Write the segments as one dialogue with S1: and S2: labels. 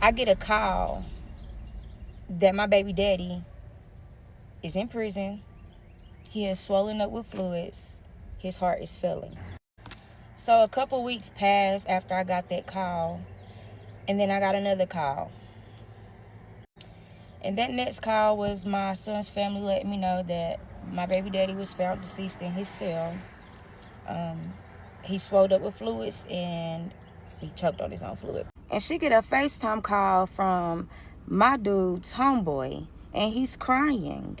S1: I get a call that my baby daddy is in prison. He is swollen up with fluids. His heart is failing. So a couple weeks passed after I got that call, and then I got another call. And that next call was my son's family letting me know that my baby daddy was found deceased in his cell. He swelled up with fluids and he choked on his own fluid. And she get a FaceTime call from my dude's homeboy, and he's crying.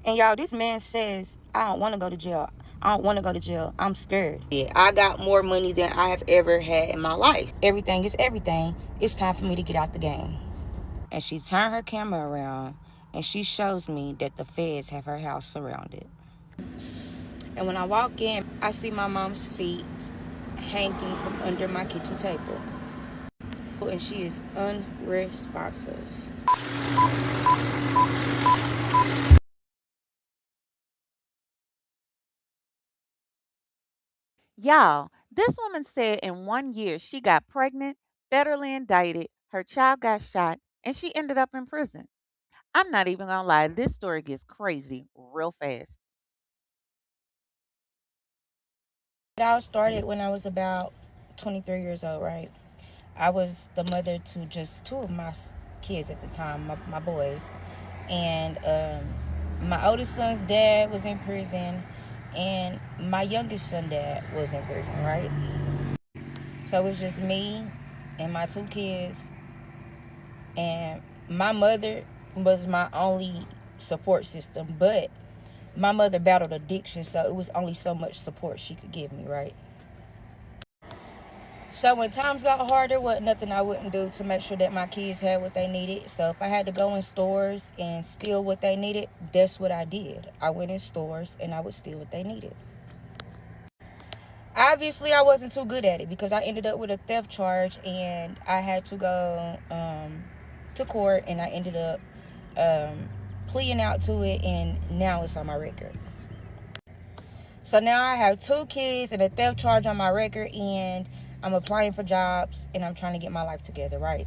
S1: And y'all, this man says, I don't want to go to jail. I don't want to go to jail. I'm scared. Yeah, I got more money than I have ever had in my life. Everything is everything. It's time for me to get out the game. And she turned her camera around and she shows me that the feds have her house surrounded. And when I walk in, I see my mom's feet hanging from under my kitchen table. And she is unresponsive.
S2: Y'all, this woman said in 1 year she got pregnant, federally indicted, her child got shot, and she ended up in prison. I'm not even gonna lie, this story gets crazy real fast.
S1: It all started when I was about 23 years old, right? I was the mother to just two of my kids at the time, my boys. And my oldest son's dad was in prison, and my youngest son dad was in prison, right? So it was just me and my two kids, and my mother was my only support system, but my mother battled addiction, so it was only so much support she could give me, right? So when times got harder, wasn't nothing I wouldn't do to make sure that my kids had what they needed. So if I had to go in stores and steal what they needed, that's what I did. I went in stores and I would steal what they needed. Obviously, I wasn't too good at it because I ended up with a theft charge and I had to go to court, and I ended up pleading out to it, and now it's on my record. So now I have two kids and a theft charge on my record, and I'm applying for jobs and I'm trying to get my life together, right?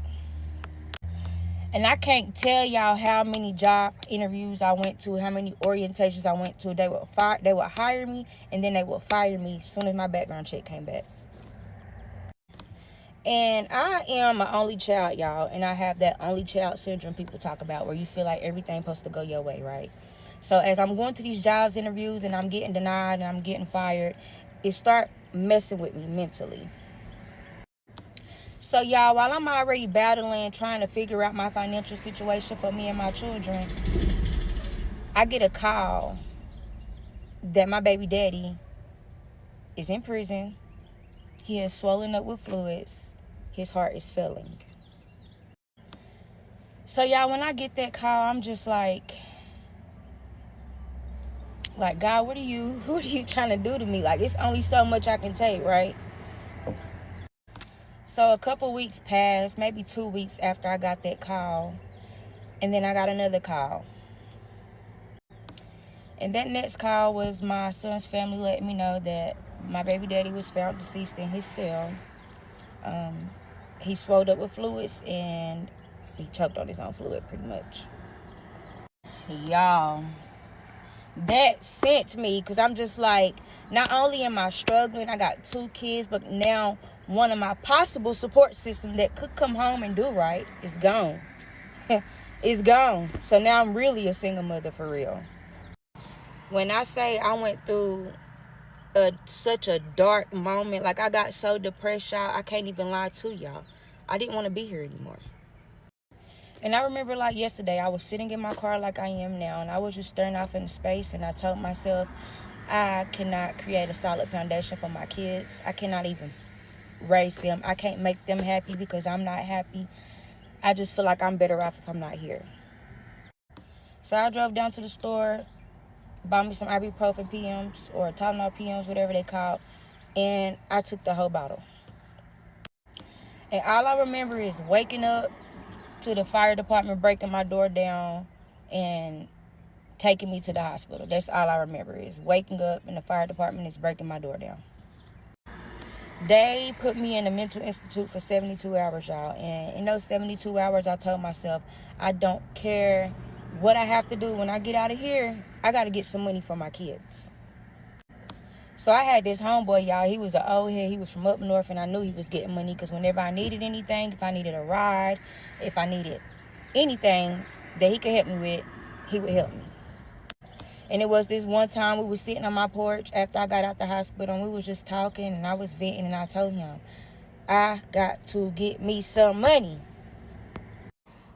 S1: And I can't tell y'all how many job interviews I went to, how many orientations I went to. They would hire me, and then they would fire me as soon as my background check came back. And I am an only child, y'all, and I have that only child syndrome people talk about, where you feel like everything's supposed to go your way, right? So as I'm going to these jobs interviews and I'm getting denied and I'm getting fired, it start messing with me mentally. So y'all, while I'm already battling, trying to figure out my financial situation for me and my children, I get a call that my baby daddy is in prison. He is swollen up with fluids. His heart is failing. So y'all, when I get that call, I'm just like, God, what are you trying to do to me? Like, it's only so much I can take, right? So a couple weeks passed, maybe 2 weeks after I got that call, and then I got another call. And that next call was my son's family letting me know that my baby daddy was found deceased in his cell. He swelled up with fluids and he choked on his own fluid, pretty much. Y'all, that sent me, because I'm just like, not only am I struggling, I got two kids, but now one of my possible support system that could come home and do right is gone. It's gone. So now I'm really a single mother for real. When I say I went through such a dark moment, like I got so depressed, y'all, I can't even lie to y'all. I didn't want to be here anymore. And I remember, like yesterday, I was sitting in my car like I am now, and I was just staring off into space, and I told myself, I cannot create a solid foundation for my kids. I cannot even raise them. I can't make them happy because I'm not happy. I just feel like I'm better off if I'm not here. So I drove down to the store, bought me some ibuprofen PMs or Tylenol PMs, whatever they call, and I took the whole bottle. And all I remember is waking up to the fire department breaking my door down and taking me to the hospital. That's all I remember, is waking up and the fire department is breaking my door down. They put me in a mental institute for 72 hours, y'all. And in those 72 hours, I told myself, I don't care what I have to do when I get out of here. I got to get some money for my kids. So I had this homeboy, y'all. He was an old head. He was from up north, and I knew he was getting money because whenever I needed anything, if I needed a ride, if I needed anything that he could help me with, he would help me. And it was this one time we was sitting on my porch after I got out the hospital, and we was just talking, and I was venting, and I told him, I got to get me some money.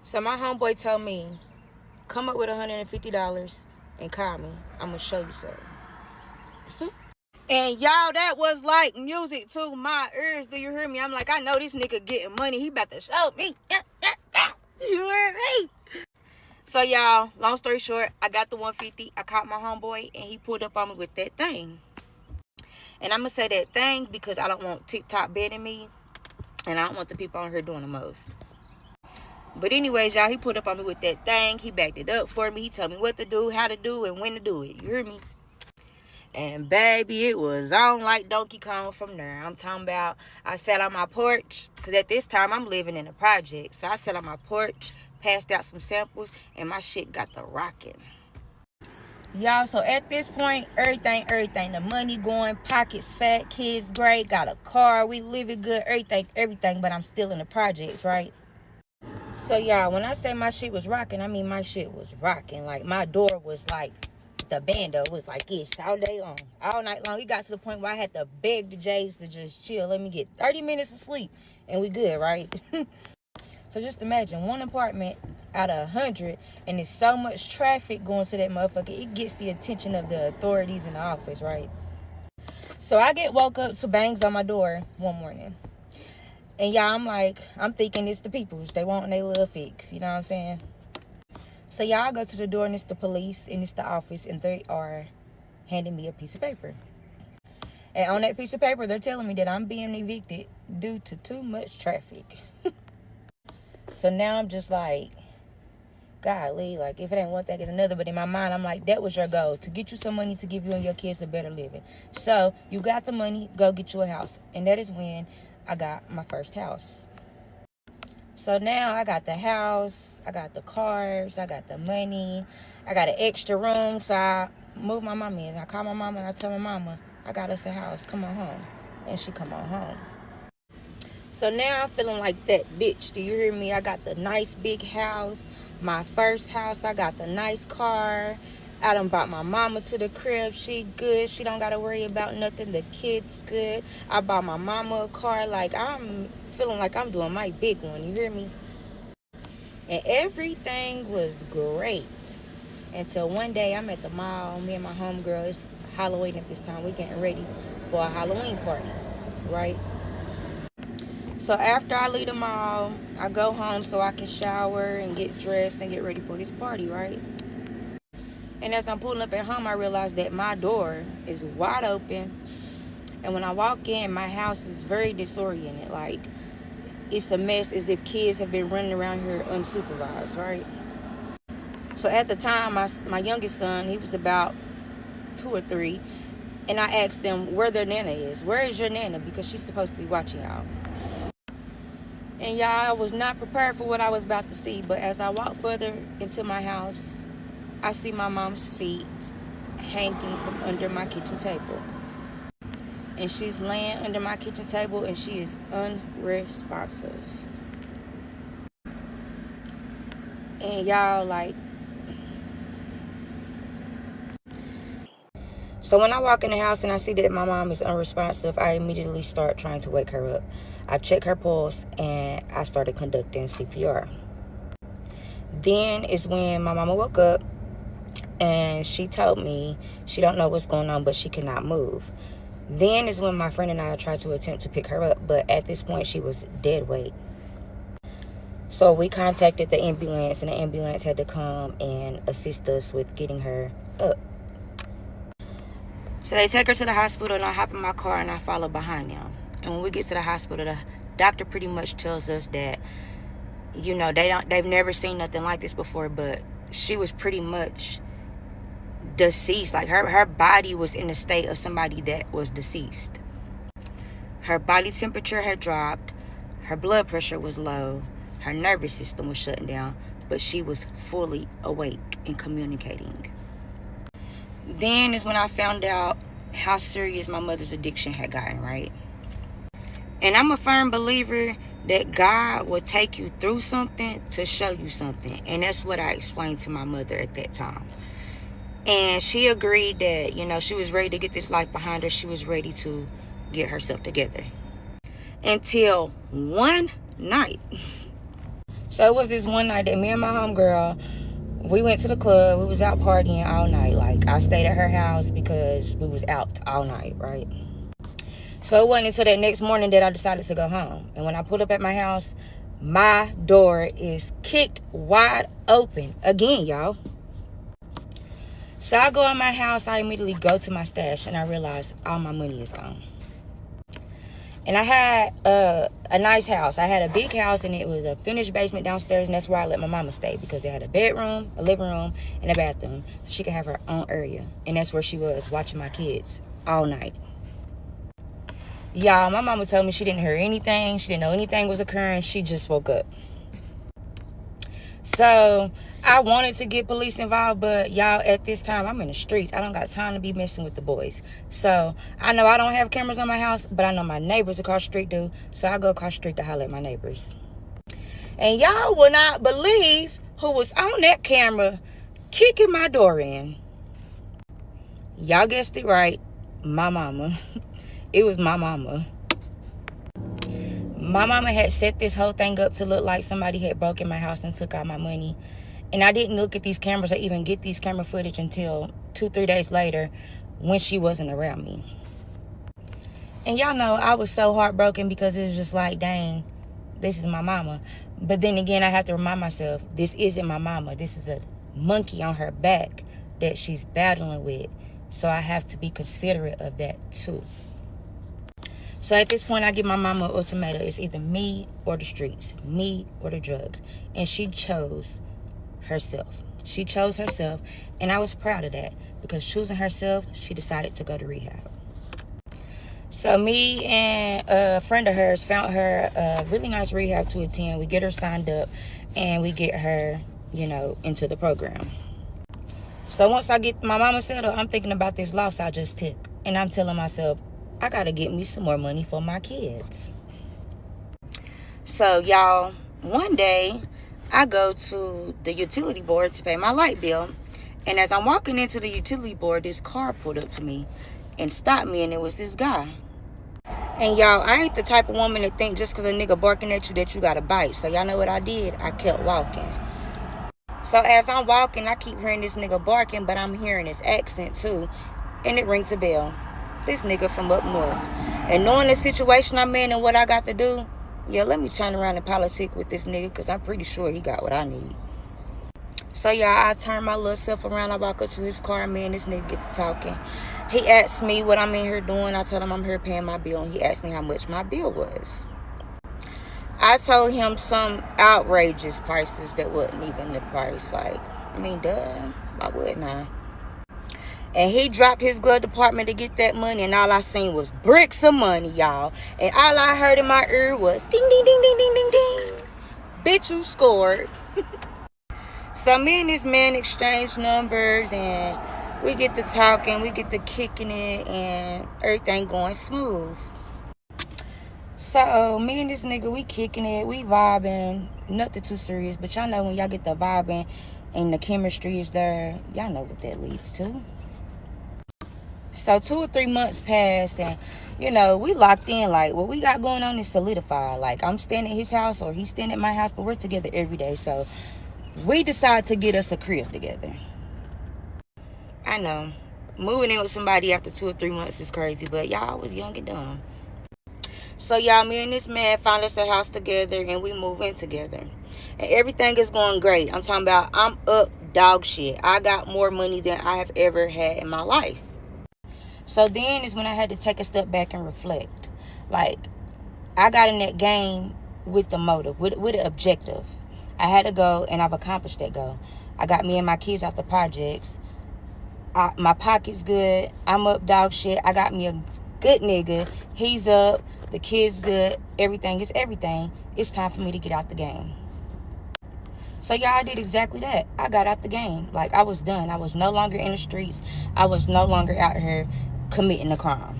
S1: So my homeboy told me, come up with $150 and call me. I'm going to show you something. And y'all, that was like music to my ears. Do you hear me? I'm like, I know this nigga getting money. He about to show me. You heard me? So y'all, long story short, I got the 150. I caught my homeboy and he pulled up on me with that thing. And I'm going to say that thing because I don't want TikTok banning me. And I don't want the people on here doing the most. But anyways, y'all, he pulled up on me with that thing. He backed it up for me. He told me what to do, how to do, and when to do it. You hear me? And baby, it was on like Donkey Kong from there. I'm talking about, I sat on my porch, because at this time I'm living in a project. So I sat on my porch, passed out some samples, and my shit got the rocking. Y'all, so at this point, everything. The money going, pockets fat, kids great, got a car, we living good, everything, but I'm still in the projects, right? So y'all, when I say my shit was rocking, I mean my shit was rocking. Like my door was like, the bando was like this all day long, all night long. It got to the point where I had to beg the Jays to just chill, let me get 30 minutes of sleep, and we good, right? So just imagine one apartment out of 100, and there's so much traffic going to that motherfucker, it gets the attention of the authorities in the office, right? So I get woke up to bangs on my door one morning, and y'all, I'm thinking it's the peoples. They want their little fix, you know what I'm saying? So y'all, go to the door and it's the police and it's the office, and they are handing me a piece of paper. And on that piece of paper, they're telling me that I'm being evicted due to too much traffic. So now I'm just like, golly, like if it ain't one thing, it's another. But in my mind, I'm like, that was your goal, to get you some money to give you and your kids a better living. So you got the money, go get you a house. And that is when I got my first house. So now I got the house, I got the cars, I got the money, I got an extra room. So I moved my mama in. I call my mama and I tell my mama, I got us a house, come on home. And she come on home. So now I'm feeling like that bitch. Do you hear me? I got the nice big house, my first house. I got the nice car. I done brought my mama to the crib. She good. She don't got to worry about nothing. The kids good. I bought my mama a car. Like, I'm feeling like I'm doing my big one. You hear me? And everything was great. Until one day I'm at the mall. Me and my homegirl. It's Halloween at this time. We getting ready for a Halloween party. Right? So after I leave the mall, I go home so I can shower and get dressed and get ready for this party, right? And as I'm pulling up at home, I realize that my door is wide open. And when I walk in, my house is very disoriented. Like, it's a mess, as if kids have been running around here unsupervised, right? So at the time, my youngest son, he was about 2 or 3. And I asked them where their nana is. Where is your nana? Because she's supposed to be watching y'all. And y'all, I was not prepared for what I was about to see. But as I walk further into my house, I see my mom's feet hanging from under my kitchen table. And she's laying under my kitchen table and she is unresponsive. And y'all, like... So when I walk in the house and I see that my mom is unresponsive, I immediately start trying to wake her up. I check her pulse and I started conducting CPR. Then is when my mama woke up and she told me she don't know what's going on, but she cannot move. Then is when my friend and I tried to attempt to pick her up, but at this point she was dead weight. So we contacted the ambulance, and the ambulance had to come and assist us with getting her up. So they take her to the hospital, and I hop in my car and I follow behind them. And when we get to the hospital, the doctor pretty much tells us that, you know, they've never seen nothing like this before, but she was pretty much deceased. Like her body was in the state of somebody that was deceased. Her body temperature had dropped. Her blood pressure was low. Her nervous system was shutting down. But she was fully awake and communicating. Then is when I found out how serious my mother's addiction had gotten, right? And I'm a firm believer that God will take you through something to show you something. And that's what I explained to my mother at that time. And she agreed that, you know, she was ready to get this life behind her. She was ready to get herself together. Until one night. So it was this one night that me and my homegirl, we went to the club. We was out partying all night. Like, I stayed at her house because we was out all night, right? So it wasn't until that next morning that I decided to go home. And when I pulled up at my house, my door is kicked wide open. Again, y'all. So I go in my house, I immediately go to my stash, and I realize all my money is gone. And I had a nice house. I had a big house, and it was a finished basement downstairs, and that's where I let my mama stay because it had a bedroom, a living room, and a bathroom, so she could have her own area. And that's where she was, watching my kids all night. Y'all, my mama told me she didn't hear anything. She didn't know anything was occurring. She just woke up. So I wanted to get police involved, but y'all, at this time, I'm in the streets. I don't got time to be messing with the boys. So I know I don't have cameras on my house, but I know my neighbors across the street do. So I go across the street to holler at my neighbors. And y'all will not believe who was on that camera kicking my door in. Y'all guessed it right. My mama. It was my mama. My mama had set this whole thing up to look like somebody had broken my house and took all my money. And I didn't look at these cameras or even get these camera footage until 2-3 days later when she wasn't around me. And y'all know I was so heartbroken because it was just like, dang, this is my mama. But then again, I have to remind myself, this isn't my mama. This is a monkey on her back that she's battling with. So I have to be considerate of that too. So at this point, I give my mama an ultimatum. It's either me or the streets, me or the drugs. And she chose herself. She chose herself, and I was proud of that because choosing herself, she decided to go to rehab. So me and a friend of hers found her a really nice rehab to attend. We get her signed up, and we get her, you know, into the program. So once I get my mama settled, I'm thinking about this loss I just took, and I'm telling myself, I gotta get me some more money for my kids. So y'all, one day I go to the utility board to pay my light bill, and as I'm walking into the utility board, this car pulled up to me and stopped me, and it was this guy. And y'all, I ain't the type of woman that think just because a nigga barking at you that you gotta bite. So y'all know what I did? I kept walking. So as I'm walking, I keep hearing this nigga barking, but I'm hearing his accent too, and it rings a bell. This nigga from up north. And knowing the situation I'm in and what I got to do, yeah, let me turn around and politic with this nigga because I'm pretty sure he got what I need. So, y'all, I turn my little self around. I walk up to his car, and me and this nigga get to talking. He asked me what I'm in here doing. I told him I'm here paying my bill, and he asked me how much my bill was. I told him some outrageous prices that wasn't even the price. Like, I mean, duh, why wouldn't I? And he dropped his glove department to get that money, and all I seen was bricks of money, y'all. And all I heard in my ear was ding, ding, ding, ding, ding, ding, ding. Bitch, you scored. So me and this man exchange numbers, and we get to talking, we get to kicking it, and everything going smooth. So me and this nigga, we kicking it, we vibing, nothing too serious, but y'all know when y'all get the vibing and the chemistry is there, y'all know what that leads to. So 2 or 3 months passed, and you know, we locked in. Like, what we got going on is solidified. Like, I'm staying at his house or he's staying at my house, but we're together every day. So we decided to get us a crib together. I know, moving in with somebody after 2 or 3 months is crazy, but y'all, I was young and dumb. So y'all, me and this man found us a house together, and we move in together, and everything is going great. I'm talking about, I'm up dog shit. I got more money than I have ever had in my life. So then is when I had to take a step back and reflect. Like, I got in that game with the motive, with the objective. I had to go, and I've accomplished that goal. I got me and my kids out the projects. My pocket's good. I'm up dog shit. I got me a good nigga. He's up. The kids good. Everything is everything. It's time for me to get out the game. So yeah, I did exactly that. I got out the game. Like, I was done. I was no longer in the streets. I was no longer out here committing a crime.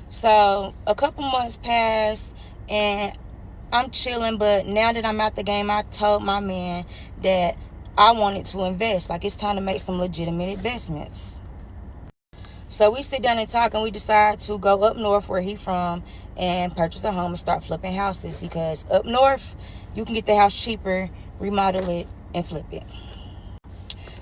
S1: So a couple months passed and I'm chilling, but now that I'm out the game, I told my man that I wanted to invest. Like, it's time to make some legitimate investments. So we sit down and talk, and we decide to go up north where he from and purchase a home and start flipping houses, because up north you can get the house cheaper, remodel it, and flip it.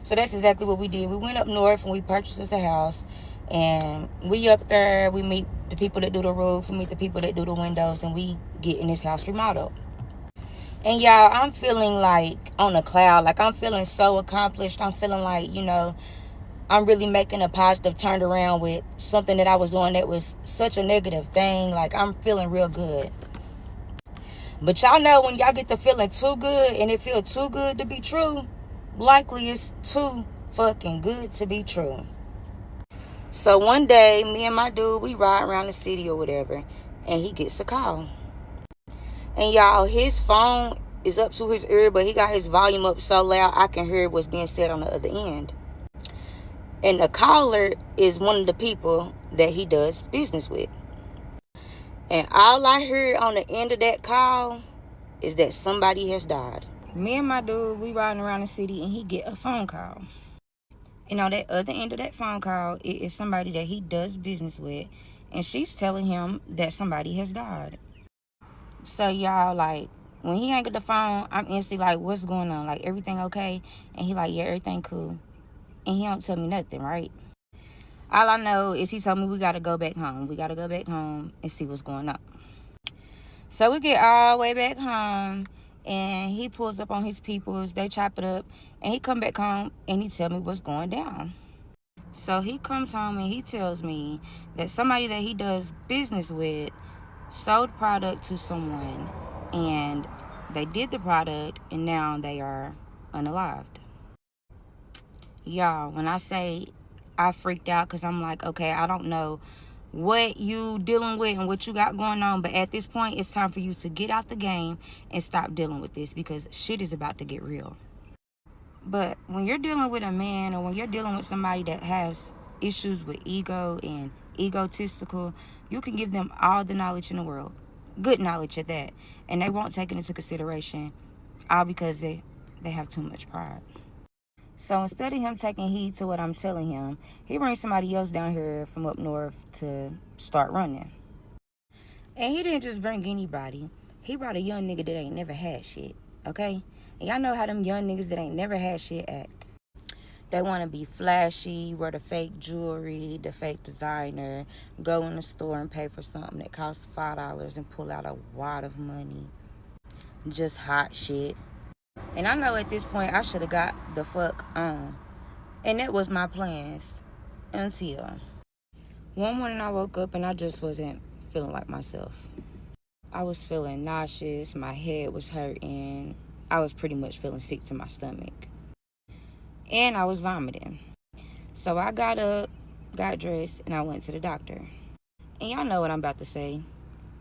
S1: So that's exactly what we did. We went up north and we purchased the house, and we up there, we meet the people that do the roof, we meet the people that do the windows, and we get in this house remodeled. And y'all, I'm feeling like on a cloud. Like, I'm feeling so accomplished. I'm feeling like, I'm really making a positive turnaround with something that I was doing that was such a negative thing. Like, I'm feeling real good. But y'all know, when y'all get the feeling too good and it feels too good to be true, likely it's too fucking good to be true. So one day, me and my dude, we ride around the city or whatever, and he gets a call. And y'all, his phone is up to his ear, but he got his volume up so loud I can hear what's being said on the other end. And the caller is one of the people that he does business with. And all I heard on the end of that call is that somebody has died. Me and my dude, we riding around the city, and he get a phone call. And on that other end of that phone call, it is somebody that he does business with. And she's telling him that somebody has died. So y'all, like, when he hang up the phone, I'm instantly like, what's going on? Like, everything okay? And he like, yeah, everything cool. And he don't tell me nothing, right? All I know is he told me we got to go back home. We got to go back home and see what's going on. So we get all the way back home, and he pulls up on his peoples. They chop it up, and he come back home, and he tell me what's going down. So he comes home, and he tells me that somebody that he does business with sold product to someone, and they did the product, and now they are unalived. Y'all, when I say I freaked out, because I'm like, okay, I don't know what you dealing with and what you got going on, but at this point, it's time for you to get out the game and stop dealing with this, because shit is about to get real. But when you're dealing with a man, or when you're dealing with somebody that has issues with ego and egotistical, you can give them all the knowledge in the world, good knowledge at that, and they won't take it into consideration, all because they have too much pride. So instead of him taking heed to what I'm telling him, he brings somebody else down here from up north to start running. And he didn't just bring anybody. He brought a young nigga that ain't never had shit, okay? And y'all know how them young niggas that ain't never had shit act. They want to be flashy, wear the fake jewelry, the fake designer, go in the store and pay for something that costs $5 and pull out a wad of money. Just hot shit. And I know at this point I should have got the fuck on. And that was my plans until one morning I woke up and I just wasn't feeling like myself. I was feeling nauseous, my head was hurting, I was pretty much feeling sick to my stomach. And I was vomiting. So I got up, got dressed, and I went to the doctor. And y'all know what I'm about to say.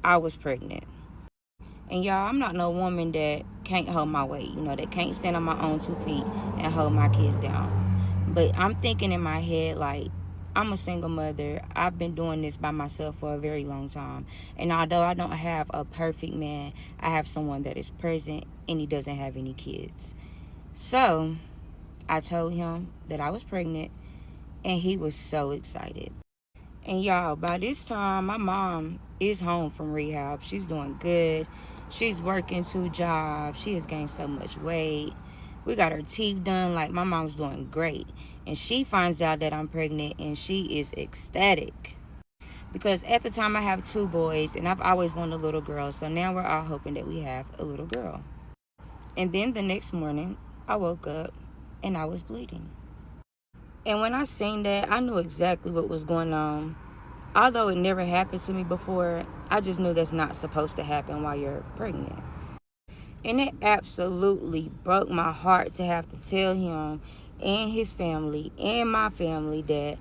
S1: I was pregnant. And y'all, I'm not no woman that can't hold my weight, that can't stand on my own 2 feet and hold my kids down. But I'm thinking in my head, like, I'm a single mother. I've been doing this by myself for a very long time. And although I don't have a perfect man, I have someone that is present, and he doesn't have any kids. So I told him that I was pregnant, and he was so excited. And y'all, by this time, my mom is home from rehab. She's doing good. She's working 2 jobs. She has gained so much weight. We got her teeth done. Like, my mom's doing great. And she finds out that I'm pregnant, and she is ecstatic. Because at the time, I have 2 boys, and I've always wanted a little girl. So now we're all hoping that we have a little girl. And then the next morning, I woke up, and I was bleeding. And when I seen that, I knew exactly what was going on. Although it never happened to me before, I just knew that's not supposed to happen while you're pregnant. And it absolutely broke my heart to have to tell him and his family and my family that,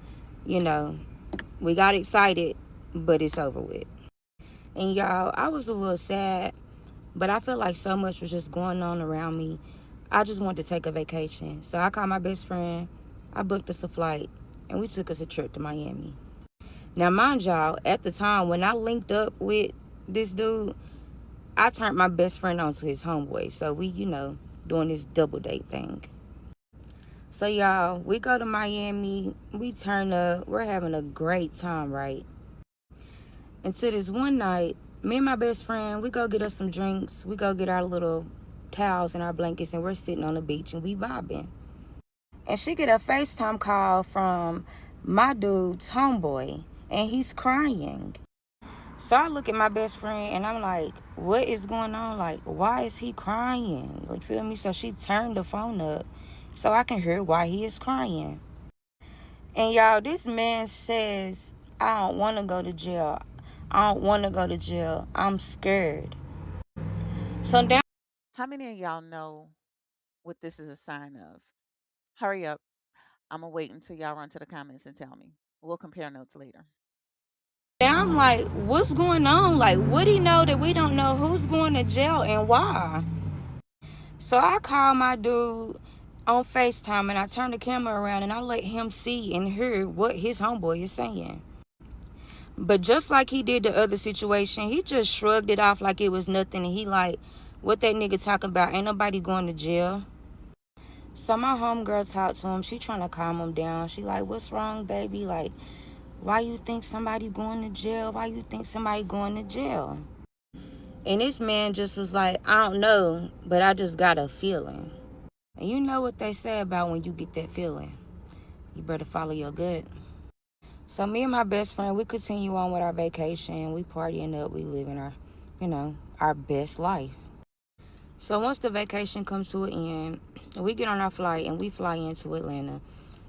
S1: we got excited, but it's over with. And y'all, I was a little sad, but I felt like so much was just going on around me. I just wanted to take a vacation. So I called my best friend. I booked us a flight, and we took us a trip to Miami. Now, mind y'all, at the time when I linked up with this dude, I turned my best friend onto his homeboy. So we, doing this double date thing. So y'all, we go to Miami. We turn up. We're having a great time, right? Until this one night, me and my best friend, we go get us some drinks. We go get our little towels and our blankets, and we're sitting on the beach and we vibing. And she get a FaceTime call from my dude's homeboy, and he's crying. So I look at my best friend and I'm like, what is going on? Like, why is he crying? Like, feel me? So she turned the phone up so I can hear why he is crying. And y'all, this man says, I don't want to go to jail. I don't want to go to jail. I'm scared. So now,
S2: How many of y'all know what this is a sign of? Hurry up. I'm going to wait until y'all run to the comments and tell me. We'll compare notes later.
S1: I'm like, what's going on? Like, what do he know that we don't know? Who's going to jail and why? So I call my dude on FaceTime and I turn the camera around and I let him see and hear what his homeboy is saying. But just like he did the other situation, he just shrugged it off like it was nothing. And he like, what that nigga talking about? Ain't nobody going to jail. So my homegirl talked to him. She trying to calm him down. She like, what's wrong, baby? Like, why you think somebody going to jail? Why you think somebody going to jail? And this man just was like, I don't know, but I just got a feeling. And you know what they say about when you get that feeling. You better follow your gut. So me and my best friend, we continue on with our vacation. We partying up. We living our best life. So once the vacation comes to an end, we get on our flight and we fly into Atlanta.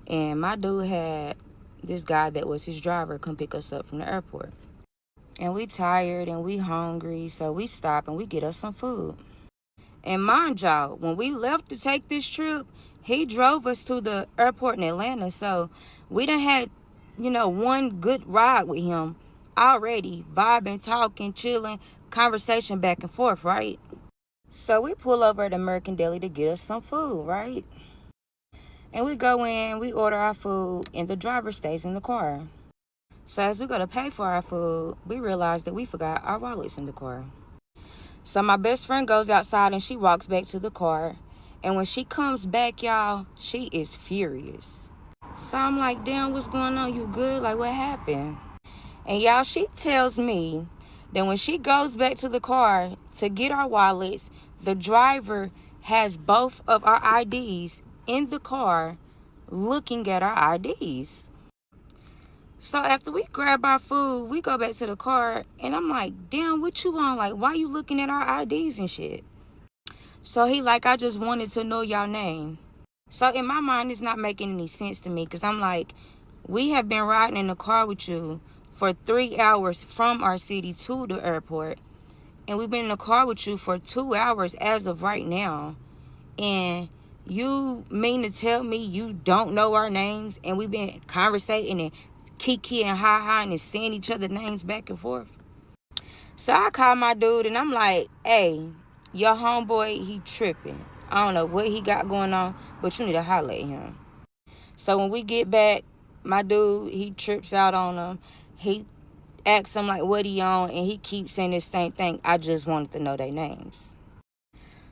S1: And my dude had this guy that was his driver come pick us up from the airport. And we tired and we hungry, so we stop and we get us some food. And mind y'all, when we left to take this trip, he drove us to the airport in Atlanta. So we done had, one good ride with him already, vibing, talking, chilling, conversation back and forth, right? So we pull over at American Deli to get us some food, right? And we go in, we order our food, and the driver stays in the car. So as we go to pay for our food, we realize that we forgot our wallets in the car. So my best friend goes outside and she walks back to the car. And when she comes back, y'all, she is furious. So I'm like, damn, what's going on? You good? Like, what happened? And y'all, she tells me that when she goes back to the car to get our wallets, the driver has both of our IDs in the car looking at our IDs. So after we grab our food, we go back to the car, and I'm like, damn, what you on? Like, why you looking at our IDs and shit? So he like, I just wanted to know y'all name. So in my mind, it's not making any sense to me, because I'm like, we have been riding in the car with you for 3 hours from our city to the airport, and we've been in the car with you for 2 hours as of right now, and you mean to tell me you don't know our names, and we've been conversating and kiki and ha-ha and saying each other names back and forth? So I call my dude and I'm like, hey, your homeboy, he tripping. I don't know what he got going on, but you need to holler at him. So when we get back, my dude, he trips out on him. He asks him like what he on, and he keeps saying the same thing. I just wanted to know their names.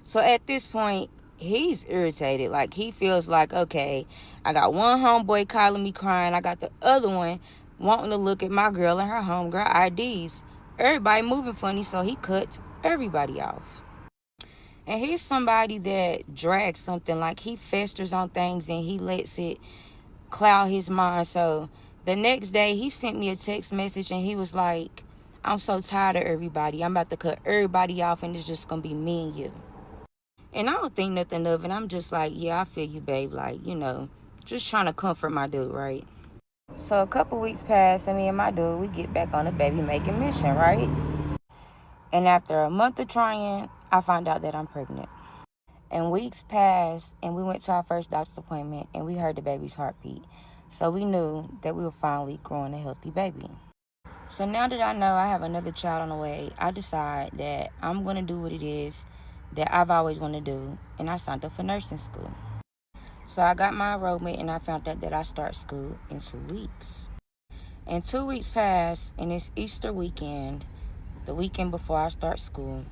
S1: So at this point, he's irritated. Like, he feels like, okay, I got one homeboy calling me crying. I got the other one wanting to look at my girl and her homegirl IDs. Everybody moving funny, so he cuts everybody off. And he's somebody that drags something. Like, he festers on things and he lets it cloud his mind. So the next day, he sent me a text message and he was like, I'm so tired of everybody. I'm about to cut everybody off and it's just going to be me and you. And I don't think nothing of it. I'm just like, yeah, I feel you, babe. Like, just trying to comfort my dude, right? So a couple weeks pass, and me and my dude, we get back on the baby making mission, right? And after a month of trying, I find out that I'm pregnant. And weeks passed, and we went to our first doctor's appointment, and we heard the baby's heartbeat. So we knew that we were finally growing a healthy baby. So now that I know I have another child on the way, I decide that I'm going to do what it is that I've always wanted to do, and I signed up for nursing school. So I got my enrollment, and I found out that I start school in 2 weeks. And 2 weeks passed, and it's Easter weekend, the weekend before I start school.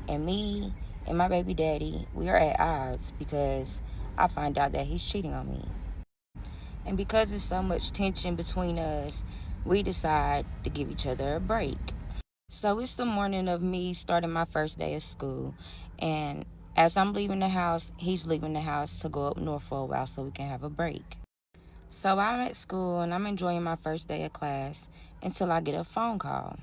S1: And me and my baby daddy, we are at odds because I find out that he's cheating on me. And because there's so much tension between us, we decide to give each other a break. So it's the morning of me starting my first day of school. And as I'm leaving the house, he's leaving the house to go up north for a while so we can have a break. So I'm at school and I'm enjoying my first day of class until I get a phone call.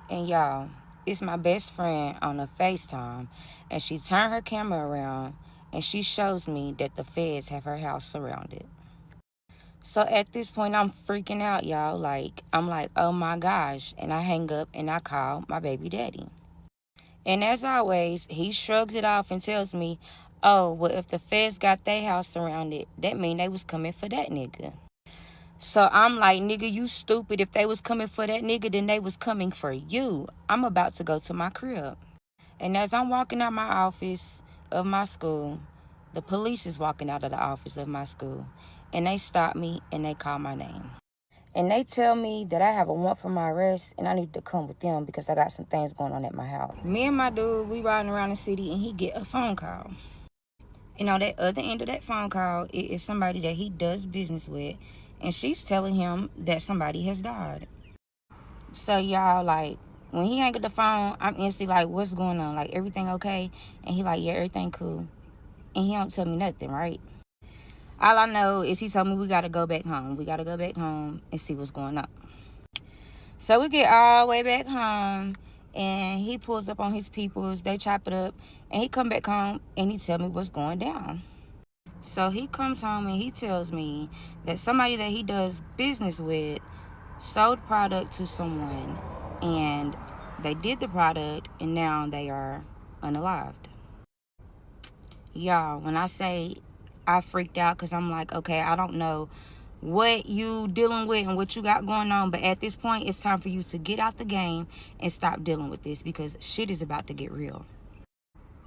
S1: And y'all, it's my best friend on a FaceTime, and she turned her camera around and she shows me that the feds have her house surrounded. So at this point, I'm freaking out, y'all. I'm like, oh my gosh. And I hang up and I call my baby daddy. And as always, he shrugs it off and tells me, oh, well, if the feds got their house surrounded, that mean they was coming for that nigga. So I'm like, nigga, you stupid. If they was coming for that nigga, then they was coming for you. I'm about to go to my crib. And as I'm walking out my office of my school, the police is walking out of the office of my school. And they stop me and they call my name. And they tell me that I have a warrant for my arrest and I need to come with them because I got some things going on at my house. Me and my dude, we riding around the city and he get a phone call. And on that other end of that phone call, it is somebody that he does business with. And she's telling him that somebody has died. So y'all, like, when he hang up the phone, I'm instantly like, what's going on? Like, everything okay? And he like, yeah, everything cool. And he don't tell me nothing, right? All I know is he told me we got to go back home. We got to go back home and see what's going on. So we get all the way back home, and he pulls up on his peoples. They chop it up, and he come back home, and he tell me what's going down. So he comes home, and he tells me that somebody that he does business with sold product to someone, and they did the product, and now they are unalived. Y'all, when I say I freaked out, because I'm like, okay, I don't know what you dealing with and what you got going on, but at this point, it's time for you to get out the game and stop dealing with this, because shit is about to get real.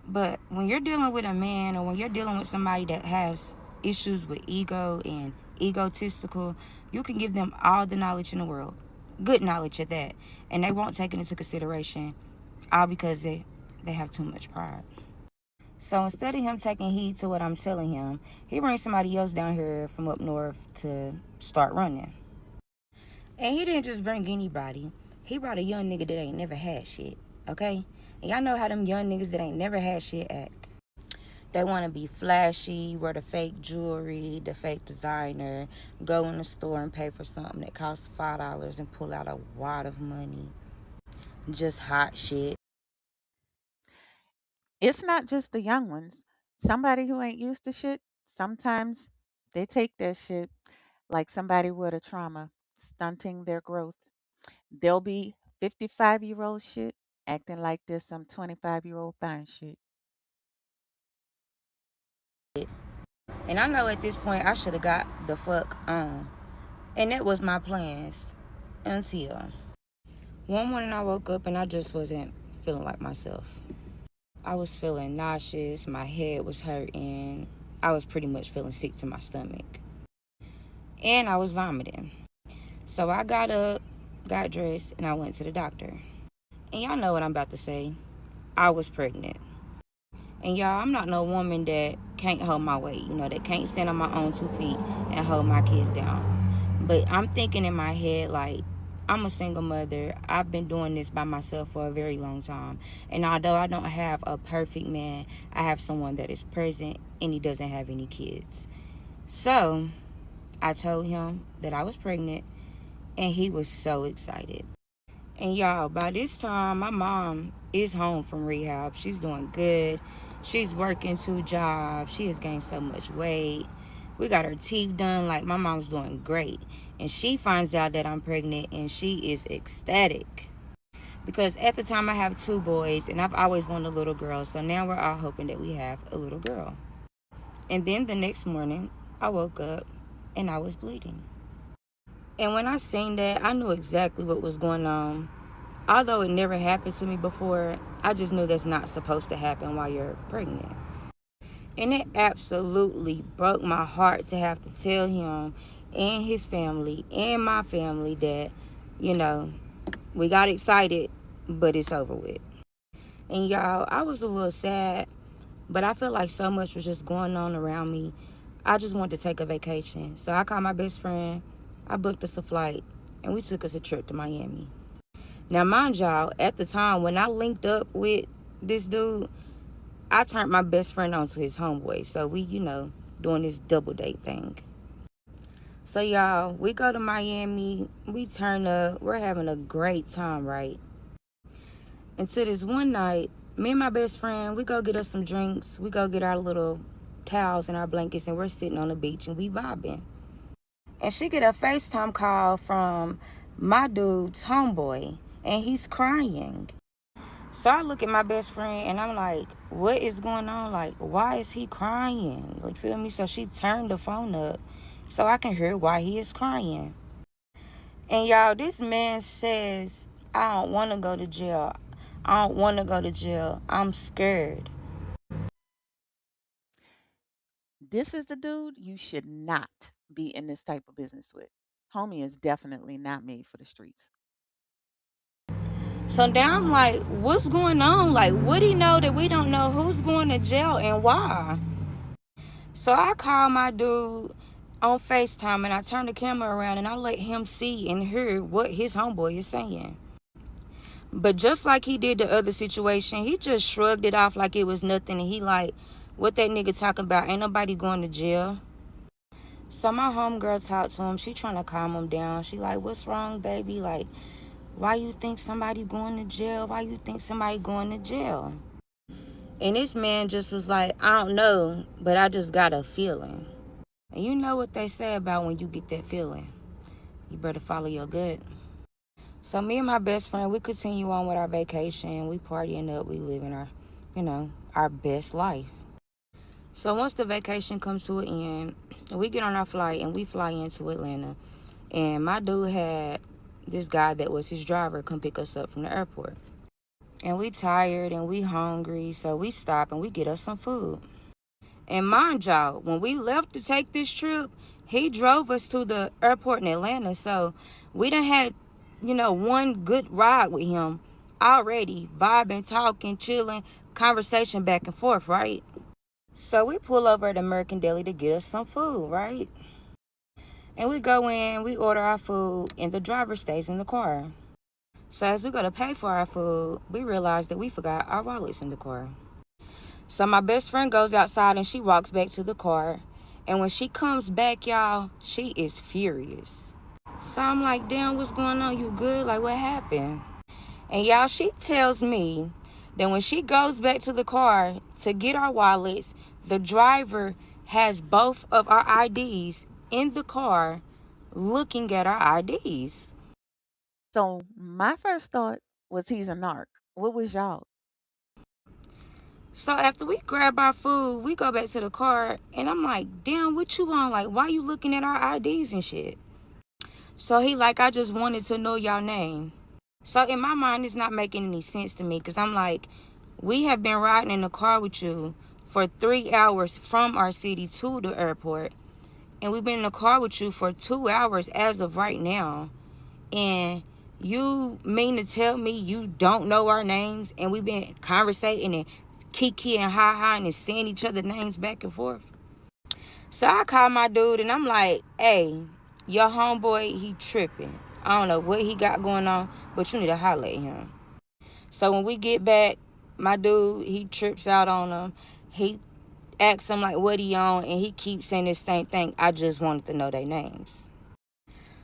S1: But when you're dealing with a man, or when you're dealing with somebody that has issues with ego and egotistical, you can give them all the knowledge in the world, good knowledge at that, and they won't take it into consideration, all because they have too much pride. So instead of him taking heed to what I'm telling him, he brings somebody else down here from up north to start running. And he didn't just bring anybody. He brought a young nigga that ain't never had shit, okay? And y'all know how them young niggas that ain't never had shit act. They want to be flashy, wear the fake jewelry, the fake designer, go in the store and pay for something that costs $5 and pull out a wad of money. Just hot shit.
S2: It's not just the young ones. Somebody who ain't used to shit, sometimes they take that shit like somebody with a trauma, stunting their growth. They'll be 55-year-old shit acting like there's some 25-year-old fine shit.
S1: And I know at this point I should have got the fuck on. And that was my plans until one morning I woke up and I just wasn't feeling like myself. I was feeling nauseous, my head was hurting, I was pretty much feeling sick to my stomach. And I was vomiting. So I got up, got dressed, and I went to the doctor. And y'all know what I'm about to say. I was pregnant. And y'all, I'm not no woman that can't hold my weight, that can't stand on my own 2 feet and hold my kids down. But I'm thinking in my head, like, I'm a single mother. I've been doing this by myself for a very long time. And although I don't have a perfect man, I have someone that is present and he doesn't have any kids. So I told him that I was pregnant and he was so excited. And y'all, by this time, my mom is home from rehab. She's doing good. She's working 2 jobs. She has gained so much weight. We got her teeth done. Like, my mom's doing great. And she finds out that I'm pregnant, and she is ecstatic. Because at the time, I have 2 boys, and I've always wanted a little girl. So now we're all hoping that we have a little girl. And then the next morning, I woke up, and I was bleeding. And when I seen that, I knew exactly what was going on. Although it never happened to me before, I just knew that's not supposed to happen while you're pregnant. And it absolutely broke my heart to have to tell him and his family and my family that, you know, we got excited, but it's over with. And y'all, I was a little sad, but I felt like so much was just going on around me. I just wanted to take a vacation. So I called my best friend. I booked us a flight, and we took us a trip to Miami. Now, mind y'all, at the time when I linked up with this dude, I turned my best friend on to his homeboy. So we, doing this double date thing. So y'all, we go to Miami. We turn up. We're having a great time, right? Until this one night, me and my best friend, we go get us some drinks. We go get our little towels and our blankets, and we're sitting on the beach and we vibing. And she get a FaceTime call from my dude's homeboy, and he's crying. So I look at my best friend and I'm like, what is going on? Like, why is he crying? Like, feel me? So she turned the phone up so I can hear why he is crying. And y'all, this man says, I don't want to go to jail. I don't want to go to jail. I'm scared.
S2: This is the dude you should not be in this type of business with. Homie is definitely not made for the streets.
S1: So now I'm like, what's going on? Like, would he know that we don't know who's going to jail and why? So I call my dude on FaceTime and I turn the camera around and I let him see and hear what his homeboy is saying. But just like he did the other situation, he just shrugged it off like it was nothing. And he like, what that nigga talking about? Ain't nobody going to jail. So my homegirl talked to him. She trying to calm him down. She like, what's wrong, baby? Like, why you think somebody going to jail? Why you think somebody going to jail? And this man just was like, I don't know, but I just got a feeling. And you know what they say about when you get that feeling. You better follow your gut. So me and my best friend, we continue on with our vacation. We partying up. We living our best life. So once the vacation comes to an end, we get on our flight and we fly into Atlanta. And my dude had this guy that was his driver come pick us up from the airport. And we tired and we hungry, so we stop and we get us some food. And mind y'all, when we left to take this trip, he drove us to the airport in Atlanta. So we done had, one good ride with him already, vibing, talking, chilling, conversation back and forth, right? So we pull over at American Deli to get us some food, right? And we go in, we order our food, and the driver stays in the car. So as we go to pay for our food, we realize that we forgot our wallets in the car. So my best friend goes outside and she walks back to the car. And when she comes back, y'all, she is furious. So I'm like, damn, what's going on? You good? Like, what happened? And y'all, she tells me that when she goes back to the car to get our wallets, the driver has both of our IDs in the car looking at our IDs.
S2: So my first thought was he's a narc. What was y'all?
S1: So after we grab our food, we go back to the car, and I'm like, damn, what you on? Like, why you looking at our IDs and shit? So he like, I just wanted to know y'all name. So in my mind, it's not making any sense to me, because I'm like, we have been riding in the car with you for 3 hours from our city to the airport, and we've been in the car with you for 2 hours as of right now. And you mean to tell me you don't know our names, and we've been conversating and kiki and ha-ha and saying each other names back and forth? So I call my dude and I'm like, hey, your homeboy, he tripping. I don't know what he got going on, but you need to holler at him. So when we get back, my dude, he trips out on him. He asks him like what he on, and he keeps saying the same thing. I just wanted to know their names.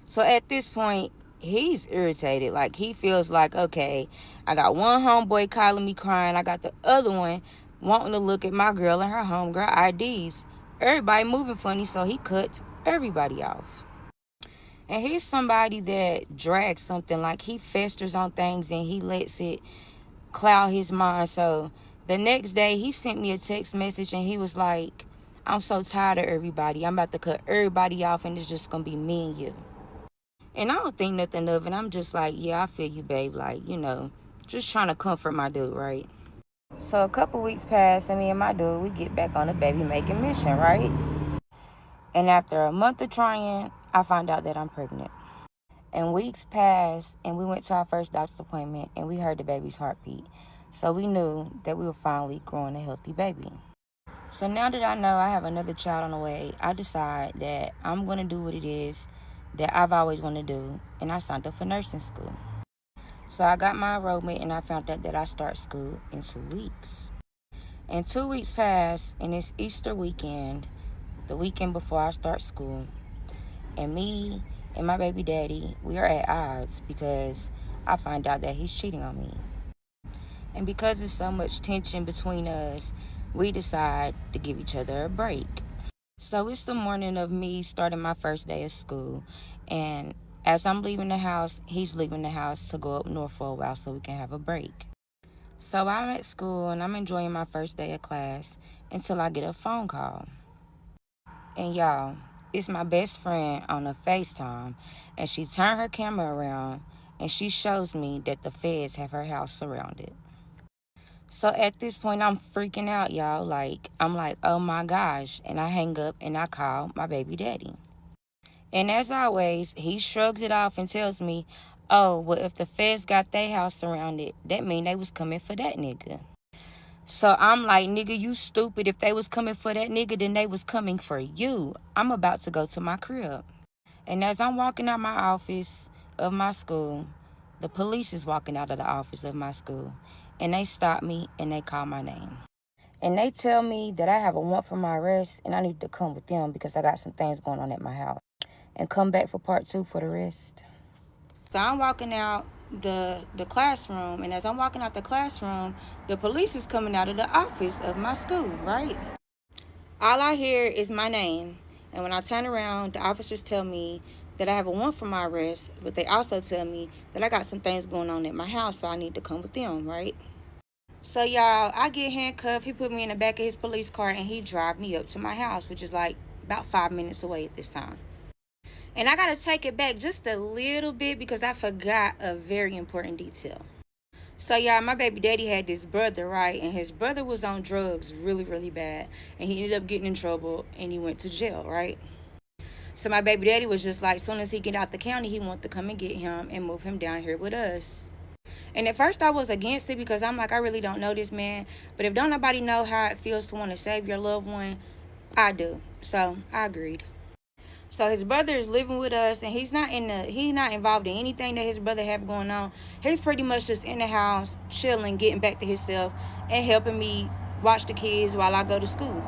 S1: So at this point, he's irritated. Like, he feels like, okay, I got one homeboy calling me crying. I got the other one wanting to look at my girl and her homegirl IDs. Everybody moving funny, so he cuts everybody off. And he's somebody that drags something. Like, he festers on things and he lets it cloud his mind. So the next day, he sent me a text message and he was like, I'm so tired of everybody. I'm about to cut everybody off and it's just going to be me and you. And I don't think nothing of it. I'm just like, yeah, I feel you, babe. Like, just trying to comfort my dude, right? So a couple weeks pass, and me and my dude, we get back on the baby making mission, right? And after a month of trying, I find out that I'm pregnant. And weeks passed, and we went to our first doctor's appointment, and we heard the baby's heartbeat. So we knew that we were finally growing a healthy baby. So now that I know I have another child on the way, I decide that I'm going to do what it is that I've always wanted to do, and I signed up for nursing school. So I got my enrollment, and I found out that I start school in 2 weeks. And 2 weeks passed, and it's Easter weekend, the weekend before I start school. And me and my baby daddy, we are at odds because I find out that he's cheating on me. And because there's so much tension between us, we decide to give each other a break. So it's the morning of me starting my first day of school. And as I'm leaving the house, he's leaving the house to go up north for a while so we can have a break. So I'm at school and I'm enjoying my first day of class until I get a phone call. And y'all, it's my best friend on a FaceTime, and she turned her camera around and she shows me that the feds have her house surrounded. So at this point, I'm freaking out, y'all. I'm like, oh my gosh. And I hang up and I call my baby daddy. And as always, he shrugs it off and tells me, oh, well, if the feds got their house surrounded, that mean they was coming for that nigga. So I'm like, nigga, you stupid. If they was coming for that nigga, then they was coming for you. I'm about to go to my crib. And as I'm walking out my office of my school, the police is walking out of the office of my school. And they stop me and they call my name. And they tell me that I have a warrant for my arrest and I need to come with them because I got some things going on at my house. And come back for part 2 for the rest. So I'm walking out the classroom, and as I'm walking out the classroom, the police is coming out of the office of my school, right? All I hear is my name. And when I turn around, the officers tell me that I have a warrant for my arrest, but they also tell me that I got some things going on at my house, so I need to come with them, right? So, y'all, I get handcuffed. He put me in the back of his police car, and he drive me up to my house, which is like about 5 minutes away at this time. And I got to take it back just a little bit because I forgot a very important detail. So, y'all, my baby daddy had this brother, right? And his brother was on drugs really, really bad. And he ended up getting in trouble, and he went to jail, right? So my baby daddy was just like, as soon as he get out the county, he wanted to come and get him and move him down here with us. And at first I was against it because I'm like, I really don't know this man. But if don't nobody know how it feels to want to save your loved one, I do. So I agreed. So his brother is living with us, and he's not involved in anything that his brother have going on. He's pretty much just in the house, chilling, getting back to himself, and helping me watch the kids while I go to school.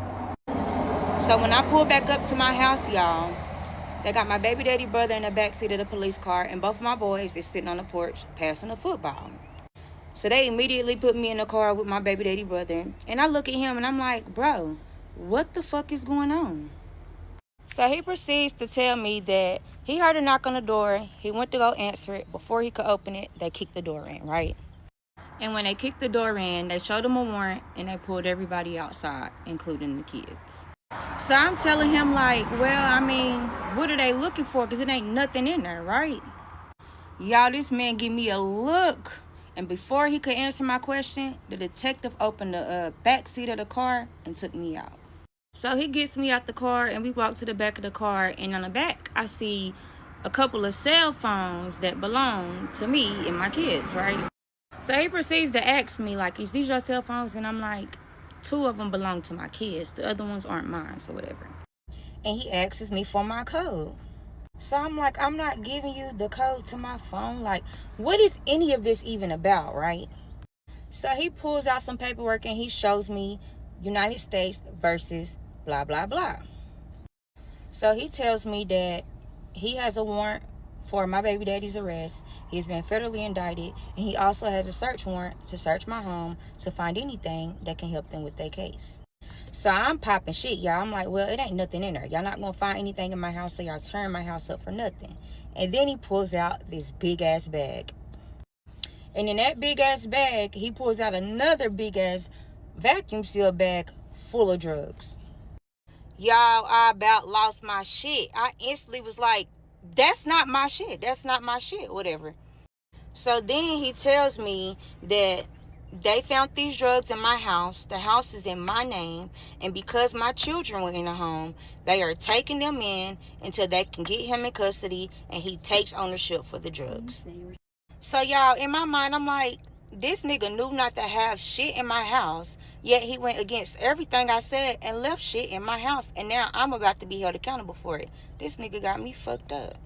S1: So when I pull back up to my house, y'all, they got my baby daddy brother in the backseat of the police car, and both of my boys is sitting on the porch passing the football. So they immediately put me in the car with my baby daddy brother, and I look at him and I'm like, bro, what the fuck is going on? So he proceeds to tell me that he heard a knock on the door. He went to go answer it. Before he could open it, they kicked the door in, right? And when they kicked the door in, they showed him a warrant and they pulled everybody outside, including the kids. So I'm telling him like, well, I mean, what are they looking for? Because it ain't nothing in there, right? Y'all, this man give me a look. And before he could answer my question, the detective opened the back seat of the car and took me out. So he gets me out the car and we walk to the back of the car. And on the back, I see a couple of cell phones that belong to me and my kids, right? So he proceeds to ask me, like, is these your cell phones? And I'm like, 2 of them belong to my kids. The other ones aren't mine, so whatever. And he asks me for my code. So I'm like, I'm not giving you the code to my phone. Like, what is any of this even about, right? So he pulls out some paperwork and he shows me United States versus blah, blah, blah. So he tells me that he has a warrant for my baby daddy's arrest. He's been federally indicted. And he also has a search warrant to search my home to find anything that can help them with their case. So I'm popping shit, y'all. I'm like, well, it ain't nothing in there. Y'all not going to find anything in my house, so y'all turn my house up for nothing. And then he pulls out this big-ass bag. And in that big-ass bag, he pulls out another big-ass vacuum seal bag full of drugs. Y'all, I about lost my shit. I instantly was like, That's not my shit. That's not my shit, whatever. So then he tells me that they found these drugs in my house. The house is in my name. And because my children were in the home, they are taking them in until they can get him in custody and he takes ownership for the drugs. So, y'all, in my mind, I'm like, this nigga knew not to have shit in my house, yet he went against everything I said and left shit in my house. And now I'm about to be held accountable for it. This nigga got me fucked up.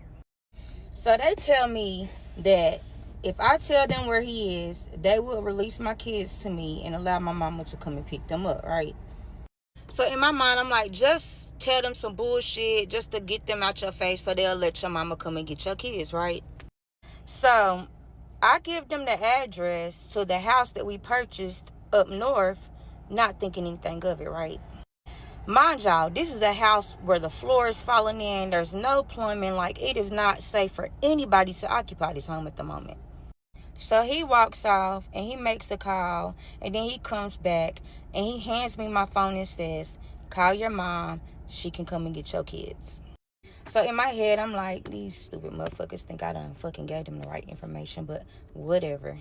S1: So they tell me that if I tell them where he is, they will release my kids to me and allow my mama to come and pick them up, right? So in my mind, I'm like, just tell them some bullshit just to get them out your face so they'll let your mama come and get your kids, right? So I give them the address to the house that we purchased up north, not thinking anything of it, right? Mind y'all, this is a house where the floor is falling in. There's no plumbing. Like, it is not safe for anybody to occupy this home at the moment. So he walks off and he makes the call, and then he comes back and he hands me my phone and says, call your mom. She can come and get your kids. So in my head, I'm like, these stupid motherfuckers think I done fucking gave them the right information, but whatever.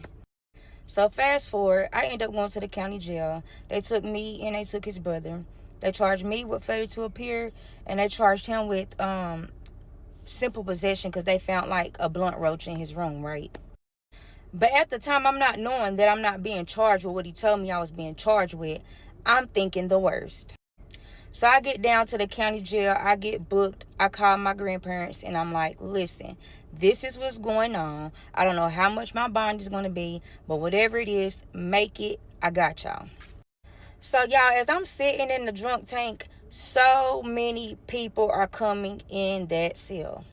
S1: So fast forward, I end up going to the county jail. They took me and they took his brother. They charged me with failure to appear, and they charged him with simple possession because they found like a blunt roach in his room, right? But at the time, I'm not knowing that I'm not being charged with what he told me I was being charged with. I'm thinking the worst. So I get down to the county jail. I get booked. I call my grandparents, and I'm like, listen, this is what's going on. I don't know how much my bond is going to be, but whatever it is, make it. I got y'all. So, y'all, as I'm sitting in the drunk tank, so many people are coming in that cell.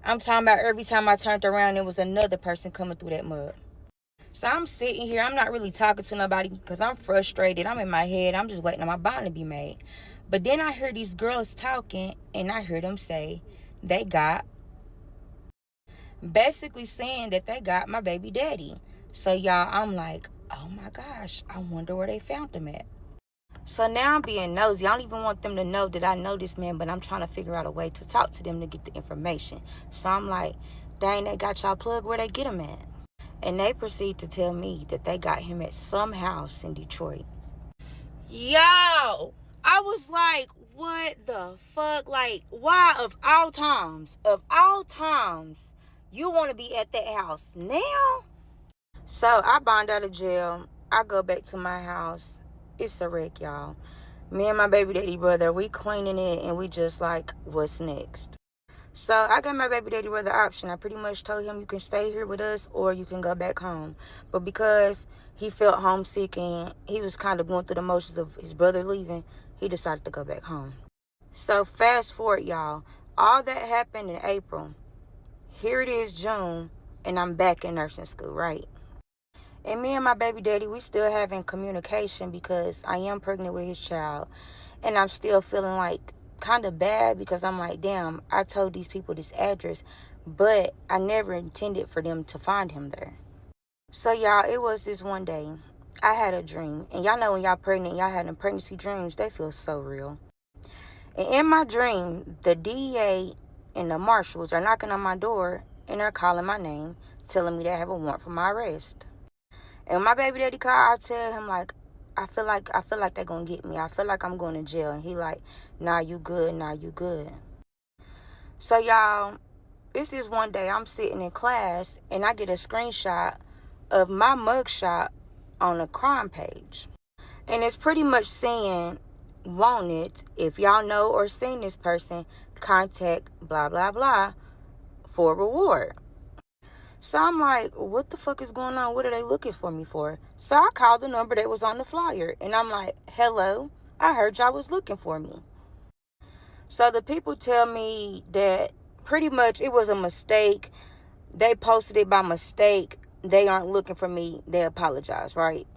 S1: I'm talking about every time I turned around, there was another person coming through that mud. So I'm sitting here. I'm not really talking to nobody because I'm frustrated. I'm in my head. I'm just waiting on my bond to be made. But then I hear these girls talking, and I hear them say they got, basically saying that they got my baby daddy. So, y'all, I'm like, oh, my gosh, I wonder where they found him at. So now I'm being nosy. I don't even want them to know that I know this man, but I'm trying to figure out a way to talk to them to get the information. So I'm like, dang, they got y'all plug where they get him at. And they proceed to tell me that they got him at some house in Detroit. Yo, I was like, what the fuck? Like, why of all times, you want to be at that house now? So I bond out of jail. I go back to my house. It's a wreck, y'all. Me and my baby daddy brother, we cleaning it, and we just like, what's next? So I gave my baby daddy brother option. I pretty much told him, you can stay here with us or you can go back home. But because he felt homesick and he was kind of going through the motions of his brother leaving, he decided to go back home. So fast forward, y'all. All that happened in April. Here it is June, and I'm back in nursing school, right? And me and my baby daddy, we still having communication because I am pregnant with his child. And I'm still feeling like kind of bad because I'm like, damn, I told these people this address, but I never intended for them to find him there. So, y'all, it was this one day. I had a dream. And y'all know when y'all pregnant, y'all having pregnancy dreams, they feel so real. And in my dream, the DEA and the marshals are knocking on my door and they're calling my name, telling me they have a warrant for my arrest. And when my baby daddy called, I tell him, like, I feel like they're going to get me. I feel like I'm going to jail. And he like, nah, you good. So, y'all, it's this one day I'm sitting in class, and I get a screenshot of my mugshot on a crime page. And it's pretty much saying, wanted, if y'all know or seen this person, contact blah, blah, blah for reward. So I'm like, what the fuck is going on? What are they looking for me for? So I called the number that was on the flyer. And I'm like, hello, I heard y'all was looking for me. So the people tell me that pretty much it was a mistake. They posted it by mistake. They aren't looking for me. They apologize, right?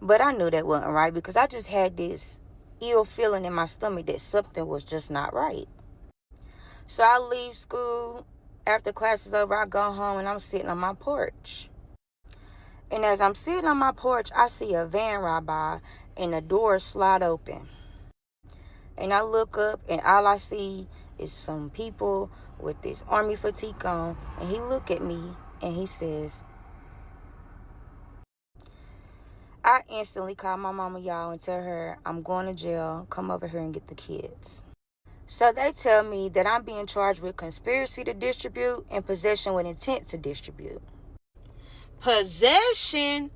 S1: But I knew that wasn't right because I just had this ill feeling in my stomach that something was just not right. So I leave school. After class is over, I go home and I'm sitting on my porch. And as I'm sitting on my porch, I see a van ride by and the door slide open. And I look up and all I see is some people with this army fatigue on, and he look at me and he says, I instantly call my mama, y'all, and tell her I'm going to jail. Come over here and get the kids. So they tell me that I'm being charged with conspiracy to distribute and possession with intent to distribute. Possession?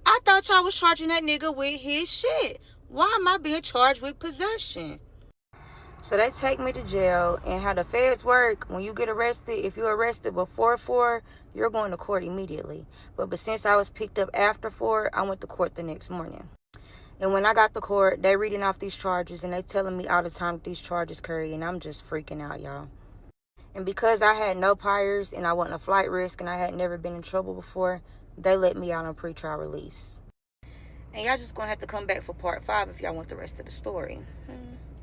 S1: I thought y'all was charging that nigga with his shit. Why am I being charged with possession? So they take me to jail, and how the feds work, when you get arrested, if you're arrested before 4, you're going to court immediately. But since I was picked up after 4, I went to court the next morning. And when I got to court, they reading off these charges, and they telling me all the time that these charges carry, and I'm just freaking out, y'all. And because I had no priors, and I wasn't a flight risk, and I had never been in trouble before, they let me out on pretrial release. And y'all just gonna have to come back for part 5 if y'all want the rest of the story.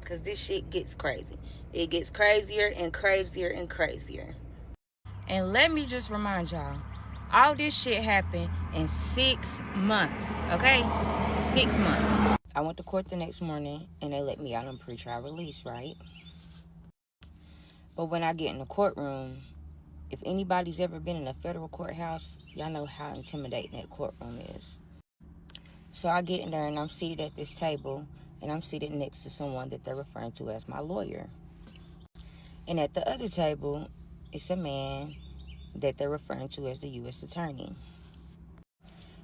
S1: Because this shit gets crazy. It gets crazier and crazier and crazier. And let me just remind y'all, all this shit happened in 6 months, okay? 6 months. I went to court the next morning, and they let me out on pretrial release, right? But when I get in the courtroom, if anybody's ever been in a federal courthouse, y'all know how intimidating that courtroom is. So I get in there, and I'm seated at this table, and I'm seated next to someone that they're referring to as my lawyer. And at the other table, it's a man that they're referring to as the U.S. attorney.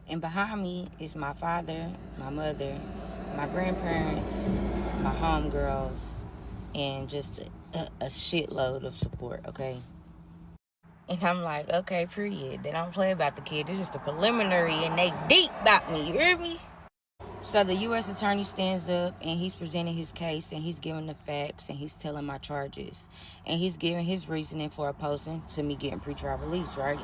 S1: And behind me is my father, my mother, my grandparents, my homegirls, and just a shitload of support, okay? And I'm like, okay, period. They don't play about the kid. This is the preliminary, and they deep about me, you hear me? So the U.S. attorney stands up, and he's presenting his case, and he's giving the facts, and he's telling my charges. And he's giving his reasoning for opposing to me getting pretrial release, right?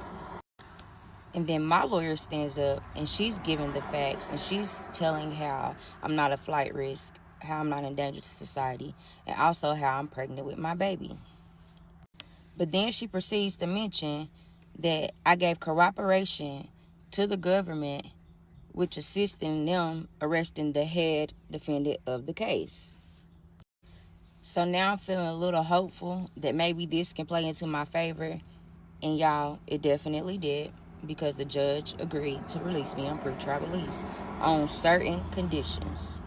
S1: And then my lawyer stands up, and she's giving the facts, and she's telling how I'm not a flight risk, how I'm not in danger to society, and also how I'm pregnant with my baby. But then she proceeds to mention that I gave corroboration to the government, which assisting them arresting the head defendant of the case. So now I'm feeling a little hopeful that maybe this can play into my favor. And y'all, it definitely did, because the judge agreed to release me on pretrial release on certain conditions.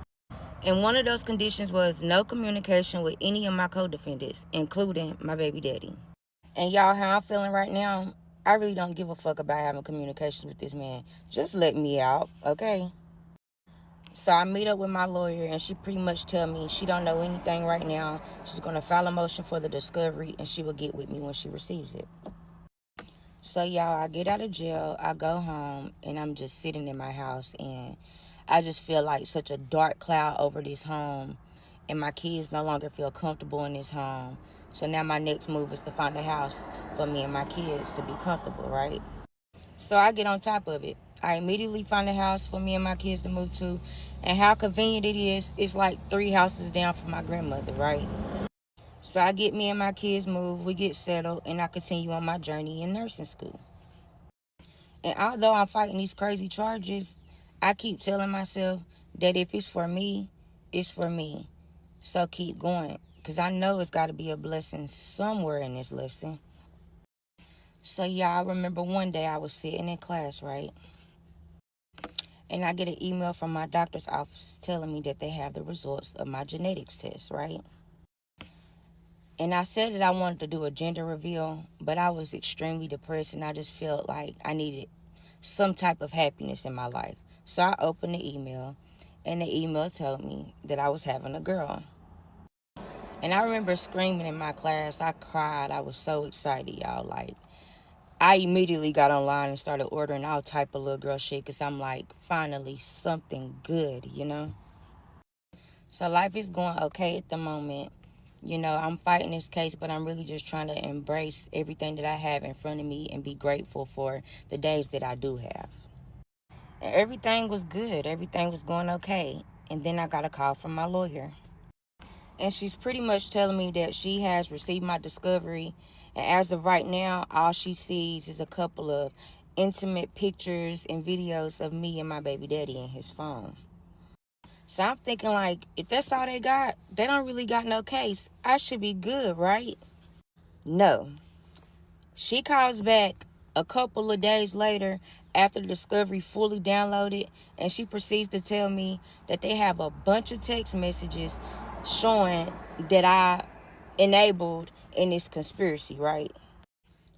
S1: And one of those conditions was no communication with any of my co-defendants, including my baby daddy. And y'all, how I'm feeling right now, I really don't give a fuck about having communications with this man. Just let me out, okay? So I meet up with my lawyer, and she pretty much tell me she don't know anything right now. She's going to file a motion for the discovery, and she will get with me when she receives it. So, y'all, I get out of jail, I go home, and I'm just sitting in my house, and I just feel like such a dark cloud over this home, and my kids no longer feel comfortable in this home. So now my next move is to find a house for me and my kids to be comfortable, right? So I get on top of it. I immediately find a house for me and my kids to move to. And how convenient it is, it's like 3 houses down from my grandmother, right? So I get me and my kids moved, we get settled, and I continue on my journey in nursing school. And although I'm fighting these crazy charges, I keep telling myself that if it's for me, it's for me. So keep going, because I know it's got to be a blessing somewhere in this lesson. So yeah, I remember one day I was sitting in class, right? And I get an email from my doctor's office telling me that they have the results of my genetics test, right? And I said that I wanted to do a gender reveal, but I was extremely depressed, and I just felt like I needed some type of happiness in my life. So I opened the email, and the email told me that I was having a girl. And I remember screaming in my class. I cried. I was so excited, y'all. Like, I immediately got online and started ordering all type of little girl shit, because I'm like, finally, something good, you know? So life is going okay at the moment. You know, I'm fighting this case, but I'm really just trying to embrace everything that I have in front of me and be grateful for the days that I do have. And everything was good. Everything was going okay. And then I got a call from my lawyer. And she's pretty much telling me that she has received my discovery. And as of right now, all she sees is a couple of intimate pictures and videos of me and my baby daddy in his phone. So I'm thinking, like, if that's all they got, they don't really got no case. I should be good, right? No. She calls back a couple of days later after the discovery fully downloaded, and she proceeds to tell me that they have a bunch of text messages showing that I enabled in this conspiracy, right?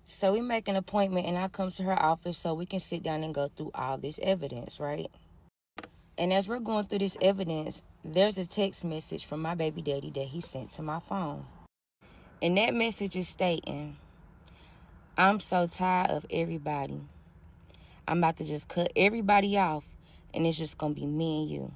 S1: So we make an appointment and I come to her office so we can sit down and go through all this evidence, right? And as we're going through this evidence, there's a text message from my baby daddy that he sent to my phone. And that message is stating, I'm so tired of everybody. I'm about to just cut everybody off and it's just gonna be me and you.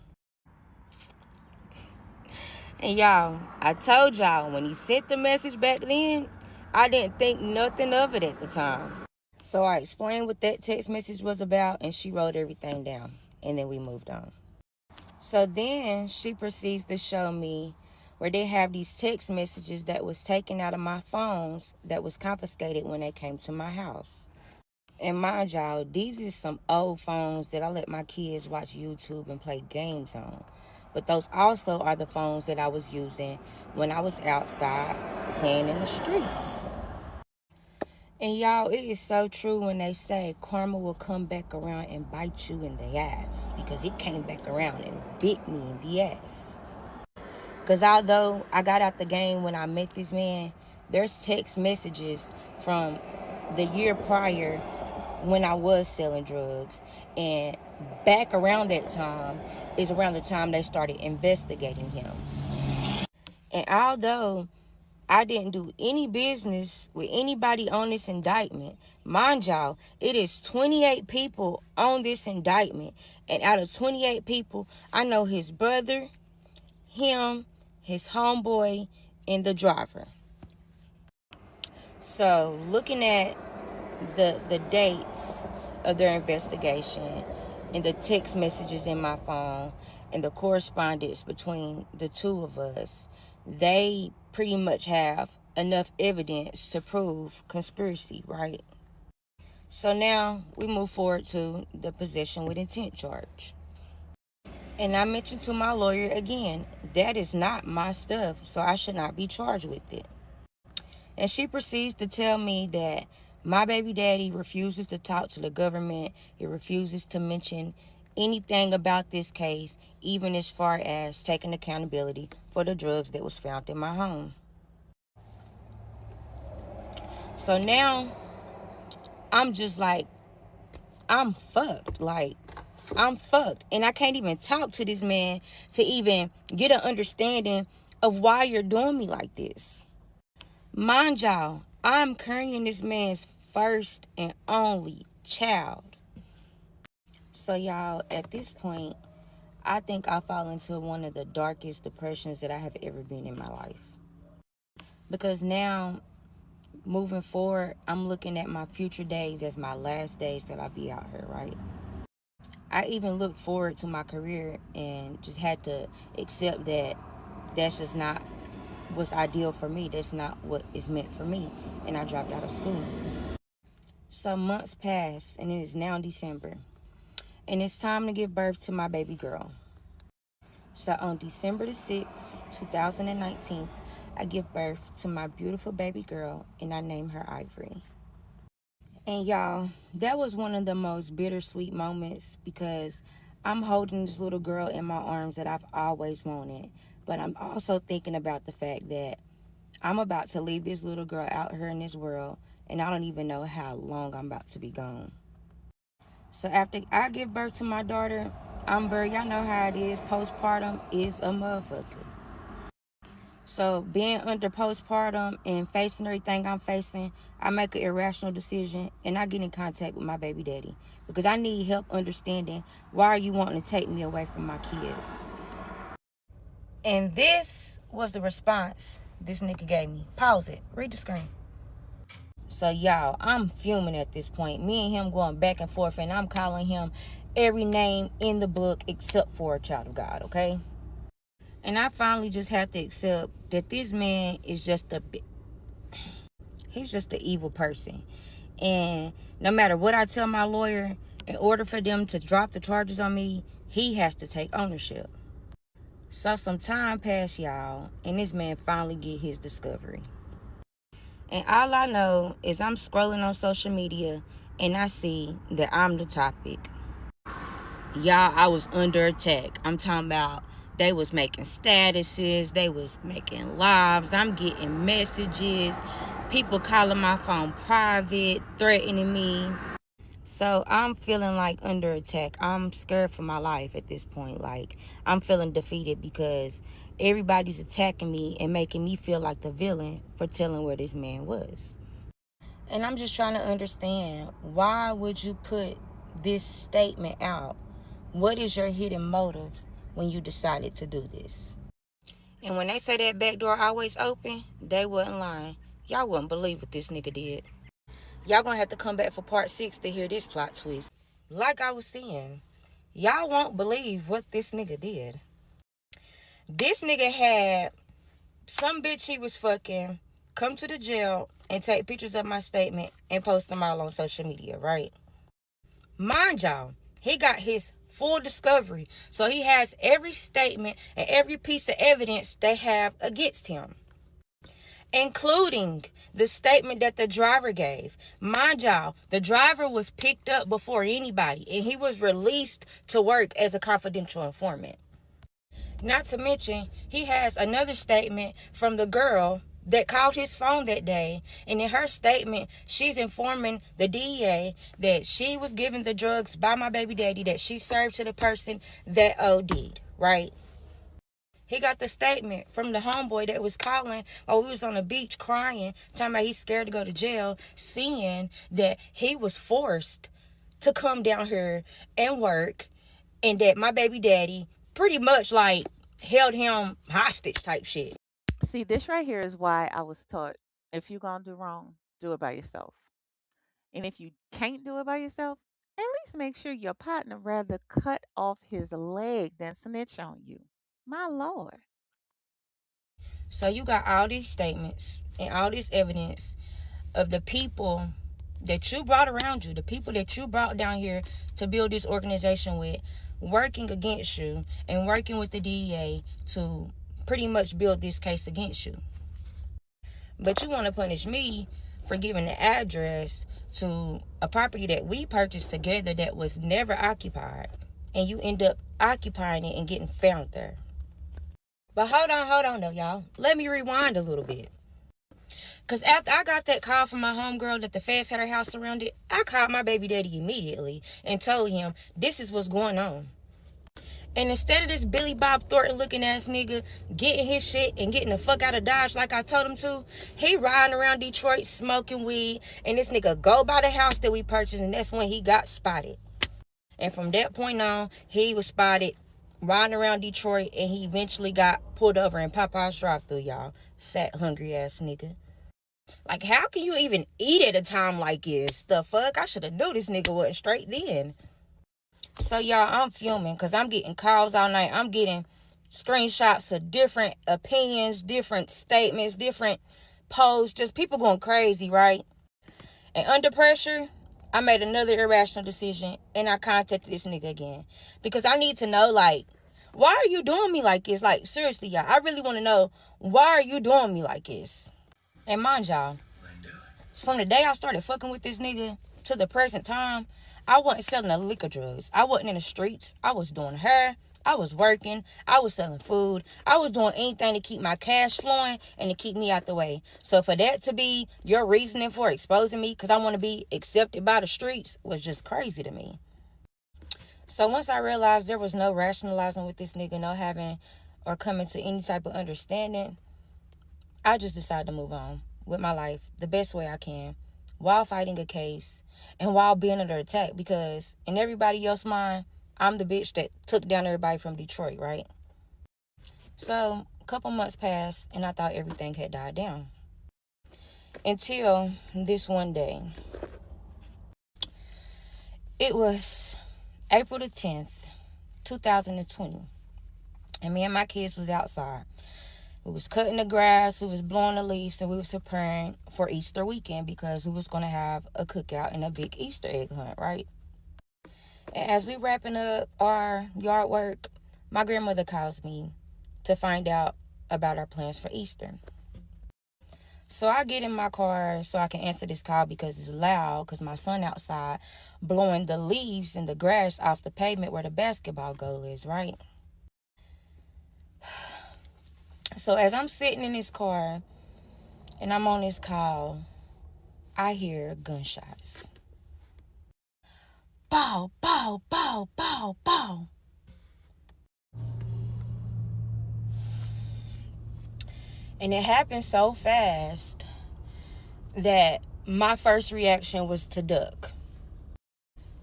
S1: And y'all, I told y'all when he sent the message back then, I didn't think nothing of it at the time. So I explained what that text message was about and she wrote everything down. And then we moved on. So then she proceeds to show me where they have these text messages that was taken out of my phones that was confiscated when they came to my house. And mind y'all, these is some old phones that I let my kids watch YouTube and play games on. But those also are the phones that I was using when I was outside playing in the streets. And y'all, it is so true when they say karma will come back around and bite you in the ass. Because it came back around and bit me in the ass. Because although I got out the game when I met this man, there's text messages from the year prior when I was selling drugs. And back around that time is around the time they started investigating him. And although I didn't do any business with anybody on this indictment, mind y'all, it is 28 people on this indictment. And out of 28 people, I know his brother, him, his homeboy, and the driver. So looking at the dates of their investigation and the text messages in my phone and the correspondence between the two of us, they pretty much have enough evidence to prove conspiracy, right? So now we move forward to the possession with intent charge. And I mentioned to my lawyer again, that is not my stuff, so I should not be charged with it. And she proceeds to tell me that my baby daddy refuses to talk to the government. He refuses to mention anything about this case, even as far as taking accountability for the drugs that was found in my home. So now I'm just like, I'm fucked. I'm fucked. And I can't even talk to this man to even get an understanding of why you're doing me like this. Mind y'all, I'm carrying this man's first and only child. So y'all, at this point, I think I fall into one of the darkest depressions that I have ever been in my life. Because now, moving forward, I'm looking at my future days as my last days that I'll be out here, right? I even looked forward to my career and just had to accept that that's just not what's ideal for me. That's not what is meant for me. And I dropped out of school. So months passed and it is now December. And it's time to give birth to my baby girl. So on December the 6th, 2019, I give birth to my beautiful baby girl and I name her Ivory. And y'all, that was one of the most bittersweet moments because I'm holding this little girl in my arms that I've always wanted. But I'm also thinking about the fact that I'm about to leave this little girl out here in this world and I don't even know how long I'm about to be gone. So after I give birth to my daughter, y'all know how it is. Postpartum is a motherfucker. So being under postpartum and facing everything I'm facing, I make an irrational decision and I get in contact with my baby daddy because I need help understanding why are you wanting to take me away from my kids. And this was the response this nigga gave me. Pause it. Read the screen. So y'all, I'm fuming at this point. Me and him going back and forth and I'm calling him every name in the book except for a child of God, okay? And I finally just have to accept that this man is he's just an evil person. And no matter what I tell my lawyer, in order for them to drop the charges on me, he has to take ownership. So some time passed, y'all, and this man finally get his discovery. And all I know is I'm scrolling on social media and I see that I'm the topic. Y'all, I was under attack. I'm talking about they was making statuses, they was making lives, I'm getting messages, people calling my phone private, threatening me. So I'm feeling like under attack. I'm scared for my life at this point. Like, I'm feeling defeated because everybody's attacking me and making me feel like the villain for telling where this man was. And I'm just trying to understand, why would you put this statement out? What is your hidden motives when you decided to do this? And when they say that back door always open, they wasn't lying. Y'all wouldn't believe what this nigga did. Y'all gonna have to come back for part 6 to hear this plot twist. Like I was saying, y'all won't believe what this nigga did. This nigga had some bitch he was fucking come to the jail and take pictures of my statement and post them all on social media, right? Mind y'all, he got his full discovery. So he has every statement and every piece of evidence they have against him, including the statement that the driver gave. Mind y'all, the driver was picked up before anybody and he was released to work as a confidential informant. Not to mention, he has another statement from the girl that called his phone that day. And in her statement, she's informing the DEA that she was given the drugs by my baby daddy that she served to the person that OD'd, right? He got the statement from the homeboy that was calling while we was on the beach crying, talking about he's scared to go to jail, seeing that he was forced to come down here and work, and that my baby daddy pretty much like held him hostage type shit.
S2: See, this right here is why I was taught if you're going to do wrong, do it by yourself. And if you can't do it by yourself, at least make sure your partner rather cut off his leg than snitch on you. My Lord.
S1: So you got all these statements and all this evidence of the people that you brought around you, the people that you brought down here to build this organization with, working against you and working with the DEA to pretty much build this case against you. But you want to punish me for giving the address to a property that we purchased together that was never occupied, and you end up occupying it and getting found there. But hold on though, y'all. Let me rewind a little bit. Because after I got that call from my homegirl that the feds had her house surrounded, I called my baby daddy immediately and told him this is what's going on. And instead of this Billy Bob Thornton looking ass nigga getting his shit and getting the fuck out of Dodge like I told him to, he riding around Detroit smoking weed, and this nigga go by the house that we purchased, and that's when he got spotted. And from that point on, he was spotted riding around Detroit, and he eventually got pulled over in Popeye's drive-thru, y'all. Fat, hungry ass nigga. Like, how can you even eat at a time like this? The fuck? I should have knew this nigga wasn't straight then. So, y'all, I'm fuming because I'm getting calls all night. I'm getting screenshots of different opinions, different statements, different posts, just people going crazy, right? And under pressure, I made another irrational decision, and I contacted this nigga again. Because I need to know, like, why are you doing me like this? Like, seriously, y'all, I really want to know, why are you doing me like this? And mind y'all, from the day I started fucking with this nigga to the present time, I wasn't selling the liquor drugs. I wasn't in the streets. I was doing hair. I was working. I was selling food. I was doing anything to keep my cash flowing and to keep me out the way. So for that to be your reasoning for exposing me because I want to be accepted by the streets was just crazy to me. So once I realized there was no rationalizing with this nigga, no having or coming to any type of understanding, I just decided to move on with my life the best way I can while fighting a case and while being under attack, because in everybody else's mind, I'm the bitch that took down everybody from Detroit, right? So a couple months passed and I thought everything had died down. Until this one day. It was April the 10th, 2020. And me and my kids was outside. We was cutting the grass, we was blowing the leaves, and we was preparing for Easter weekend because we was going to have a cookout and a big Easter egg hunt, right? And as we wrapping up our yard work, my grandmother calls me to find out about our plans for Easter. So I get in my car so I can answer this call because it's loud, because my son outside blowing the leaves and the grass off the pavement where the basketball goal is, right? So as I'm sitting in this car and I'm on this call, I hear gunshots. Bow, bow, bow, bow, bow. And it happened so fast that my first reaction was to duck.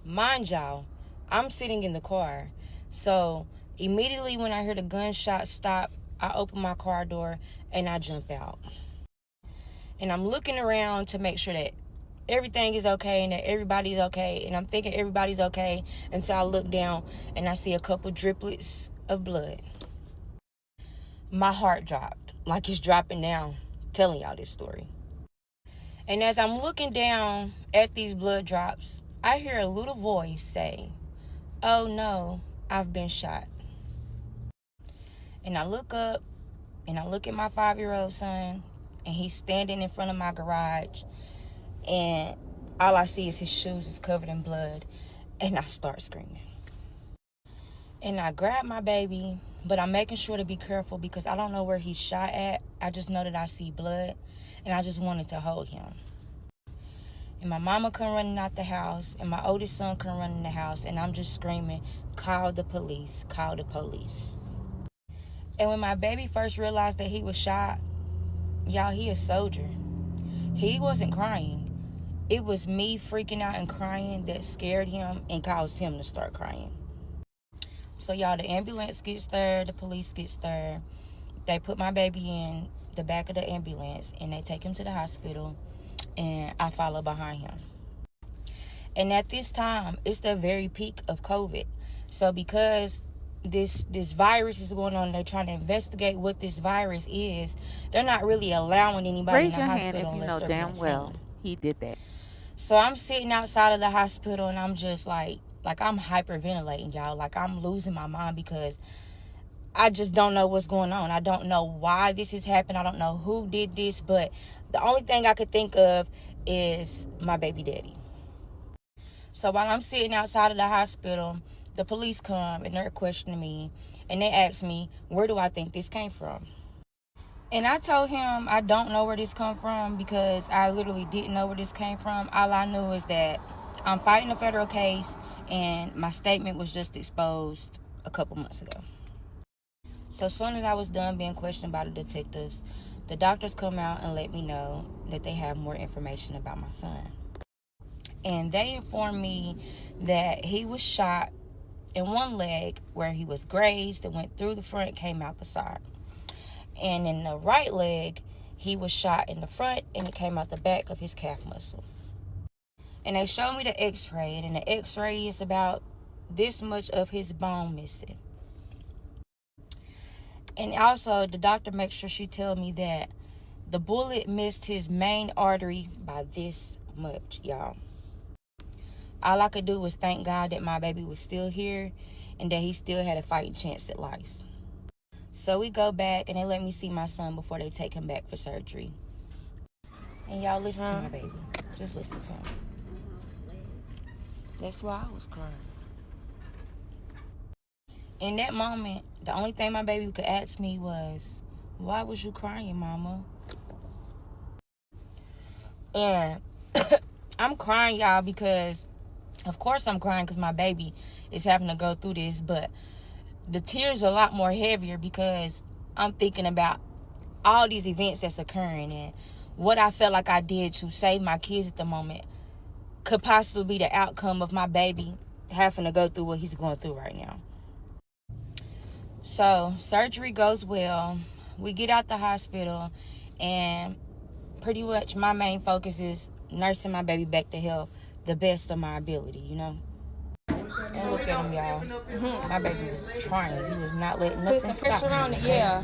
S1: Mind y'all, I'm sitting in the car. So immediately when I hear the gunshot stop, I open my car door and I jump out. And I'm looking around to make sure that everything is okay and that everybody's okay. And I'm thinking everybody's okay until I look down and I see a couple driplets of blood. My heart dropped, like it's dropping now, telling y'all this story. And as I'm looking down at these blood drops, I hear a little voice say, "Oh no, I've been shot." And I look up and I look at my 5-year-old son, and he's standing in front of my garage, and all I see is his shoes is covered in blood, and I start screaming. And I grab my baby, but I'm making sure to be careful because I don't know where he's shot at. I just know that I see blood, and I just wanted to hold him. And my mama come running out the house, and my oldest son come running in the house, and I'm just screaming, "Call the police, call the police." And when my baby first realized that he was shot, y'all, he a soldier. He wasn't crying. It was me freaking out and crying that scared him and caused him to start crying. So y'all, the ambulance gets there, the police gets there. They put my baby in the back of the ambulance and they take him to the hospital, and I follow behind him. And at this time, it's the very peak of COVID. So because this virus is going on, they're trying to investigate what this virus is. They're not really allowing anybody in
S2: Raise
S1: the
S2: your hand if
S1: hospital
S2: you
S1: unless
S2: know
S1: they're
S2: damn
S1: being
S2: well
S1: seen.
S2: he did that.
S1: So I'm sitting outside of the hospital and I'm just like I'm hyperventilating, y'all. Like I'm losing my mind because I just don't know what's going on. I don't know why this has happened. I don't know who did this, but the only thing I could think of is my baby daddy. So while I'm sitting outside of the hospital, the police come and they're questioning me, and they ask me, where do I think this came from? And I told him I don't know where this come from because I literally didn't know where this came from. All I knew is that I'm fighting a federal case and my statement was just exposed a couple months ago. So as soon as I was done being questioned by the detectives, the doctors come out and let me know that they have more information about my son. And they informed me that he was shot in one leg where he was grazed and went through the front, came out the side. And in the right leg, he was shot in the front and it came out the back of his calf muscle. And they showed me the x-ray, and the x-ray is about this much of his bone missing. And also, the doctor makes sure she tell me that the bullet missed his main artery by this much, y'all. All I could do was thank God that my baby was still here and that he still had a fighting chance at life. So we go back and they let me see my son before they take him back for surgery. And y'all listen to my baby. Just listen to him. That's why I was crying. In that moment, the only thing my baby could ask me was, "Why was you crying, mama?" And I'm crying, y'all, because of course I'm crying because my baby is having to go through this, but the tears are a lot more heavier because I'm thinking about all these events that's occurring and what I felt like I did to save my kids at the moment could possibly be the outcome of my baby having to go through what he's going through right now. So surgery goes well. We get out the hospital, and pretty much my main focus is nursing my baby back to health the best of my ability, you know. And look at him, y'all. My baby was trying. He was not letting nothing stop him. On it, yeah.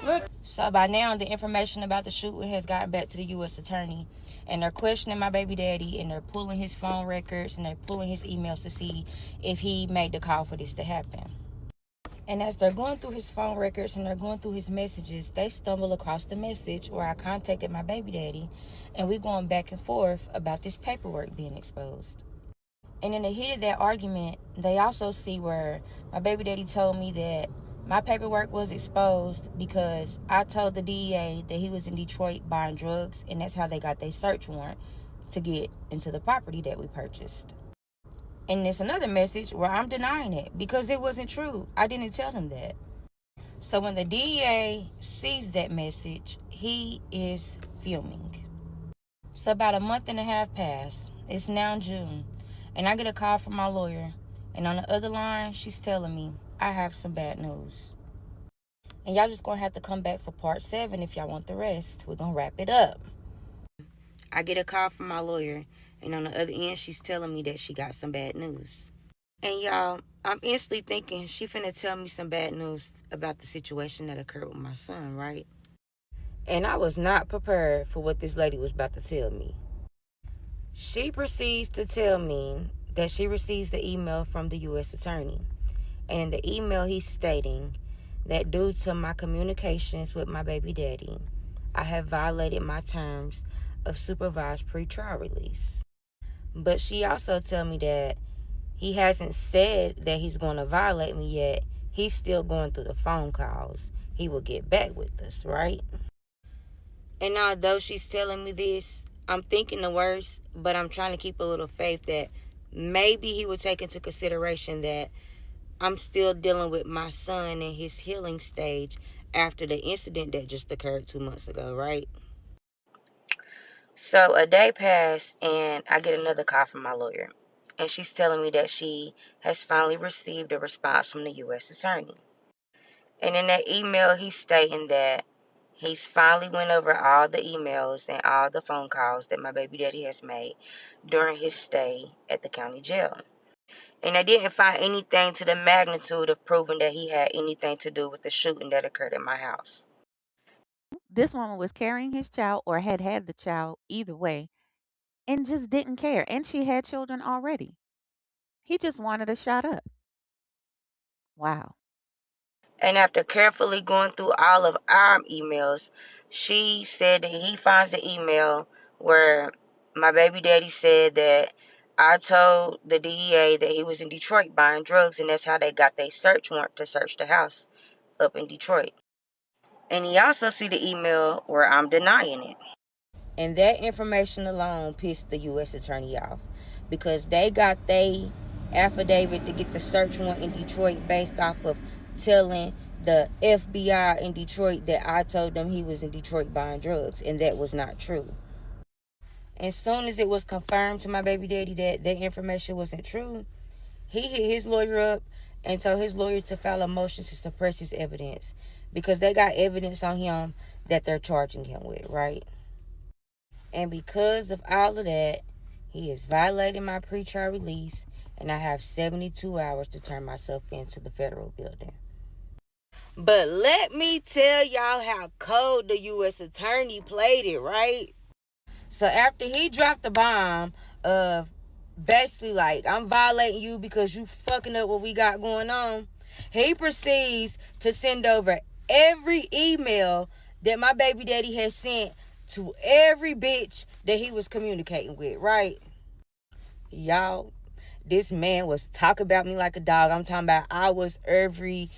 S1: Look. So by now, the information about the shooting has gotten back to the U.S. attorney, and they're questioning my baby daddy, and they're pulling his phone records, and they're pulling his emails to see if he made the call for this to happen. And as they're going through his phone records and they're going through his messages, they stumble across the message where I contacted my baby daddy, and we're going back and forth about this paperwork being exposed. And in the heat of that argument, they also see where my baby daddy told me that my paperwork was exposed because I told the DEA that he was in Detroit buying drugs, and that's how they got their search warrant to get into the property that we purchased. And there's another message where I'm denying it because it wasn't true. I didn't tell him that. So when the DEA sees that message, he is fuming. So about a month and a half passed. It's now June. And I get a call from my lawyer. And on the other line, she's telling me, I have some bad news. And y'all just going to have to come back for part 7 if y'all want the rest. We're going to wrap it up. I get a call from my lawyer. And on the other end, she's telling me that she got some bad news. And y'all, I'm instantly thinking she finna tell me some bad news about the situation that occurred with my son, right? And I was not prepared for what this lady was about to tell me. She proceeds to tell me that she receives the email from the U.S. Attorney. And in the email, he's stating that due to my communications with my baby daddy, I have violated my terms of supervised pretrial release. But she also told me that he hasn't said that he's going to violate me yet. He's still going through the phone calls. He will get back with us, right? And although she's telling me this, I'm thinking the worst, but I'm trying to keep a little faith that maybe he would take into consideration that I'm still dealing with my son in his healing stage after the incident that just occurred 2 months ago, right? So a day passed and I get another call from my lawyer. And she's telling me that she has finally received a response from the U.S. Attorney. And in that email, he's stating that he's finally went over all the emails and all the phone calls that my baby daddy has made during his stay at the county jail. And I didn't find anything to the magnitude of proving that he had anything to do with the shooting that occurred at my house.
S2: This woman was carrying his child or had had the child either way and just didn't care. And she had children already. He just wanted a shot up. Wow.
S1: And after carefully going through all of our emails, she said that he finds the email where my baby daddy said that I told the DEA that he was in Detroit buying drugs, and that's how they got their search warrant to search the house up in Detroit. And he also see the email where I'm denying it. And that information alone pissed the U.S. Attorney off because they got their affidavit to get the search warrant in Detroit based off of telling the FBI in Detroit that I told them he was in Detroit buying drugs, and that was not true. As soon as it was confirmed to my baby daddy that that information wasn't true, he hit his lawyer up and told his lawyer to file a motion to suppress his evidence because they got evidence on him that they're charging him with, right? And because of all of that, he is violating my pretrial release, and I have 72 hours to turn myself into the federal building. But let me tell y'all how cold the U.S. Attorney played it, right? So after he dropped the bomb of basically like, I'm violating you because you fucking up what we got going on, he proceeds to send over every email that my baby daddy has sent to every bitch that he was communicating with, right? Y'all, this man was talking about me like a dog. I'm talking about I was every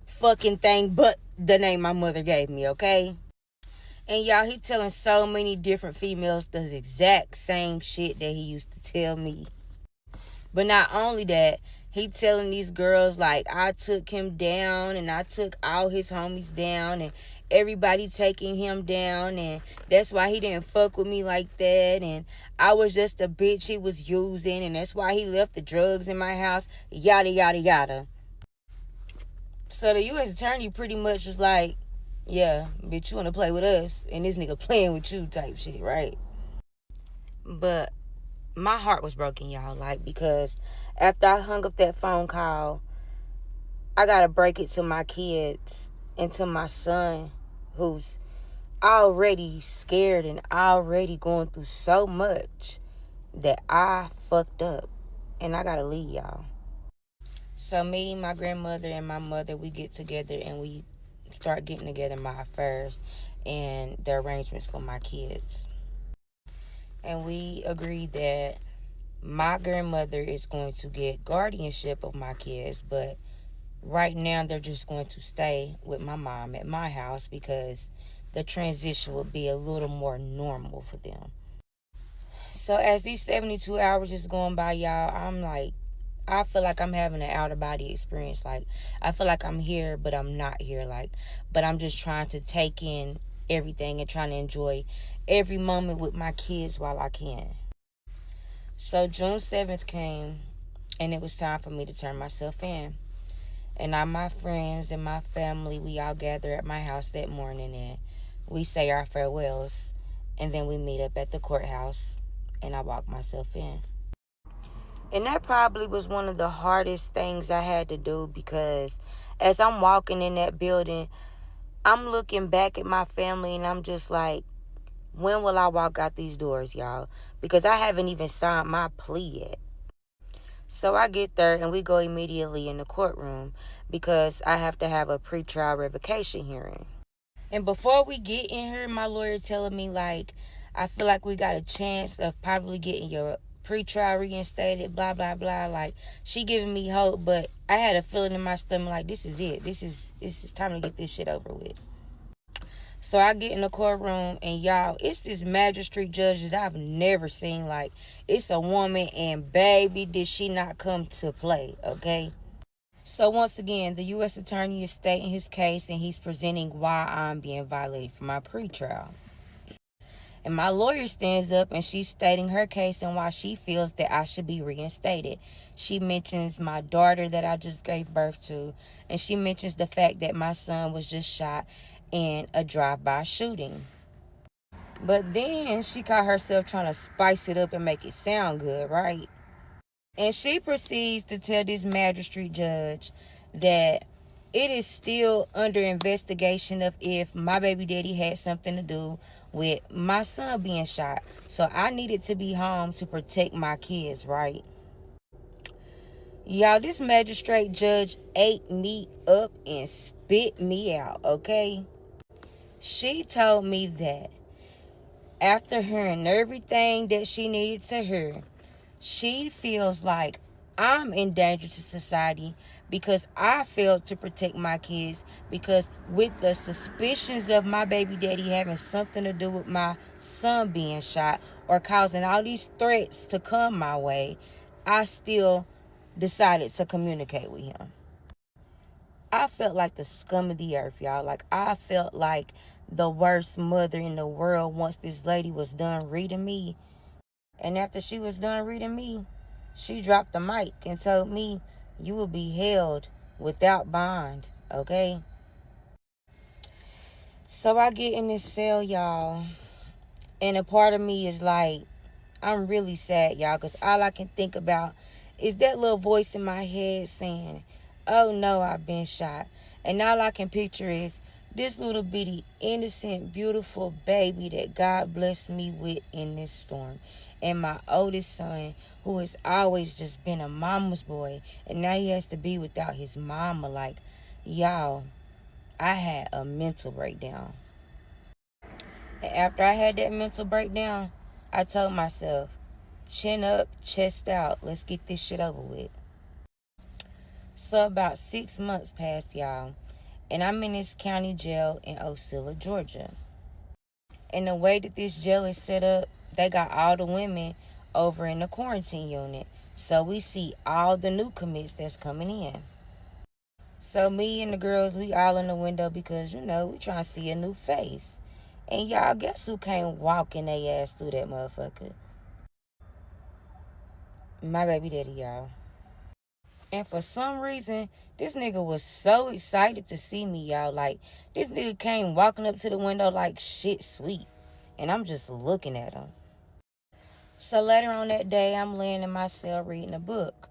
S1: fucking thing but the name my mother gave me, okay? And y'all, he telling so many different females the exact same shit that he used to tell me. But not only that, he telling these girls like I took him down and I took all his homies down and everybody taking him down, and that's why he didn't fuck with me like that, and I was just a bitch he was using, and that's why he left the drugs in my house, yada yada yada. So the U.S. Attorney pretty much was like, yeah, bitch, you want to play with us and this nigga playing with you type shit, right? But my heart was broken, y'all, like, because after I hung up that phone call, I gotta break it to my kids and to my son, who's already scared and already going through so much, that I fucked up and I gotta leave y'all. So me, my grandmother, and my mother, we get together and we start getting together my affairs and the arrangements for my kids. And we agreed that my grandmother is going to get guardianship of my kids, but right now they're just going to stay with my mom at my house because the transition will be a little more normal for them. So as these 72 hours is going by, y'all, I feel like I'm having an out of body experience. Like, I feel like I'm here, but I'm not here. Like, but I'm just trying to take in everything and trying to enjoy every moment with my kids while I can. So June 7th came, and it was time for me to turn myself in. And all my friends and my family, we all gather at my house that morning and we say our farewells. And then we meet up at the courthouse and I walk myself in. And that probably was one of the hardest things I had to do because as I'm walking in that building, I'm looking back at my family and I'm just like, when will I walk out these doors, y'all? Because I haven't even signed my plea yet. So I get there and we go immediately in the courtroom because I have to have a pretrial revocation hearing. And before we get in here, my lawyer telling me like, I feel like we got a chance of probably getting your pretrial reinstated, blah, blah, blah. Like, she giving me hope, but I had a feeling in my stomach like, this is it. This is time to get this shit over with. So I get in the courtroom and y'all, it's this magistrate judge that I've never seen. Like, it's a woman and baby, did she not come to play, okay? So once again, the U.S. attorney is stating his case and he's presenting why I'm being violated for my pretrial. And my lawyer stands up and she's stating her case and why she feels that I should be reinstated. She mentions my daughter that I just gave birth to, and she mentions the fact that my son was just shot in a drive-by shooting. But then she caught herself trying to spice it up and make it sound good, right? And she proceeds to tell this magistrate judge that it is still under investigation of if my baby daddy had something to do with my son being shot. So I needed to be home to protect my kids, right? Y'all, this magistrate judge ate me up and spit me out, okay? She told me that after hearing everything that she needed to hear, she feels like I'm in danger to society because I failed to protect my kids, because with the suspicions of my baby daddy having something to do with my son being shot or causing all these threats to come my way, I still decided to communicate with him. I felt like the scum of the earth, y'all. Like, I felt like the worst mother in the world once this lady was done reading me. And after she was done reading me, she dropped the mic and told me, you will be held without bond, okay? So I get in this cell, y'all, and a part of me is like, I'm really sad, y'all, because all I can think about is that little voice in my head saying, oh no, I've been shot. And all I can picture is this little bitty, innocent, beautiful baby that God blessed me with in this storm. And my oldest son, who has always just been a mama's boy, and now he has to be without his mama. Like, y'all, I had a mental breakdown. And after I had that mental breakdown, I told myself, chin up, chest out, let's get this shit over with. So about 6 months passed, y'all, and I'm in this county jail in Osceola, Georgia. And the way that this jail is set up, they got all the women over in the quarantine unit. So we see all the new commits that's coming in. So me and the girls, we all in the window because, you know, we trying to see a new face. And y'all, guess who came walking their ass through that motherfucker? My baby daddy, y'all. And for some reason, this nigga was so excited to see me, y'all. Like, this nigga came walking up to the window like shit sweet. And I'm just looking at him. So later on that day, I'm laying in my cell reading a book.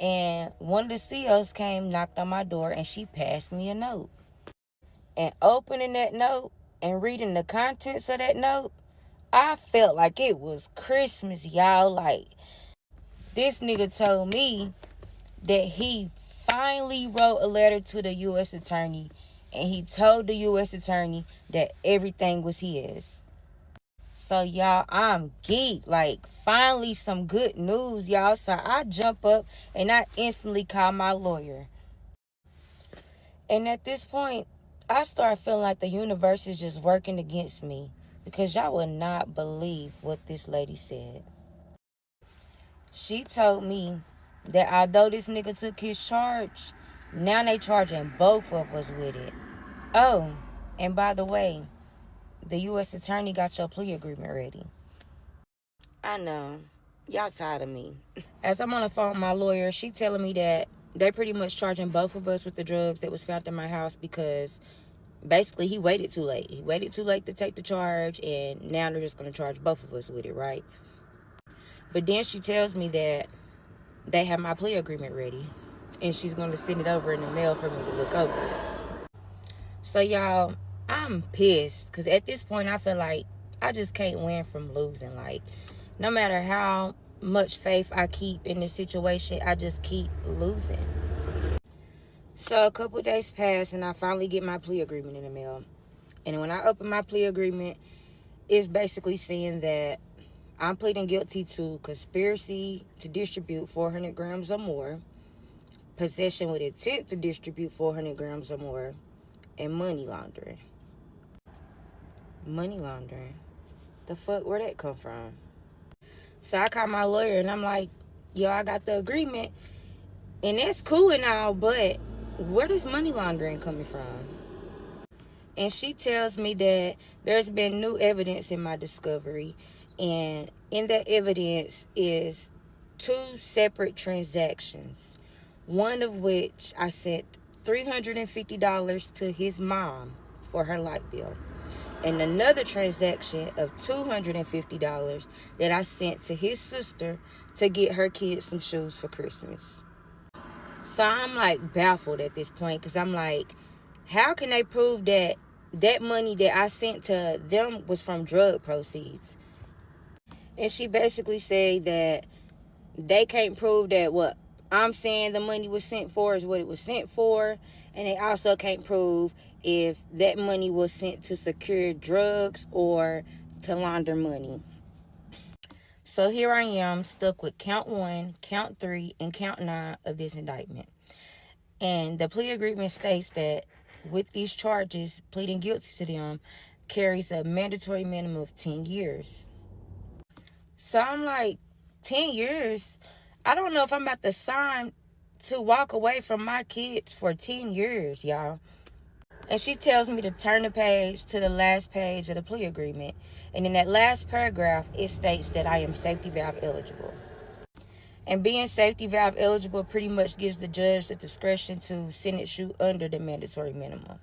S1: And one of the CEOs came, knocked on my door, and she passed me a note. And opening that note and reading the contents of that note, I felt like it was Christmas, y'all. Like, this nigga told me that he finally wrote a letter to the U.S. attorney, and he told the U.S. attorney that everything was his. So, y'all, I'm geeked. Like, finally some good news, y'all. So I jump up and I instantly call my lawyer. And at this point, I start feeling like the universe is just working against me, because y'all would not believe what this lady said. She told me that although this nigga took his charge, now they charging both of us with it. Oh, and by the way, the U.S. attorney got your plea agreement ready. I know. Y'all tired of me. As I'm on the phone with my lawyer, she telling me that they pretty much charging both of us with the drugs that was found in my house, because basically he waited too late. He waited too late to take the charge, and now they're just going to charge both of us with it, right? But then she tells me that they have my plea agreement ready, and she's going to send it over in the mail for me to look over. So, y'all, I'm pissed, because at this point I feel like I just can't win from losing. Like, no matter how much faith I keep in this situation, I just keep losing. So a couple days pass, and I finally get my plea agreement in the mail. And when I open my plea agreement, it's basically saying that I'm pleading guilty to conspiracy to distribute 400 grams or more, possession with intent to distribute 400 grams or more, and money laundering. Money laundering? The fuck, where'd that come from? So I call my lawyer, and I'm like, yo, I got the agreement, and that's cool and all, but where does money laundering coming from? And she tells me that there's been new evidence in my discovery, and in that evidence is two separate transactions, one of which I sent $350 to his mom for her light bill, and another transaction of $250 that I sent to his sister to get her kids some shoes for Christmas. So I'm like baffled at this point, because I'm like, how can they prove that that money that I sent to them was from drug proceeds? And she basically said that they can't prove that what I'm saying the money was sent for is what it was sent for. And they also can't prove if that money was sent to secure drugs or to launder money. So here I am, stuck with count 1, count 3, and count 9 of this indictment. And the plea agreement states that with these charges, pleading guilty to them carries a mandatory minimum of 10 years. So I'm like, 10 years? I don't know if I'm about to sign to walk away from my kids for 10 years, y'all. And she tells me to turn the page to the last page of the plea agreement. And in that last paragraph, it states that I am safety valve eligible. And being safety valve eligible pretty much gives the judge the discretion to sentence you under the mandatory minimum.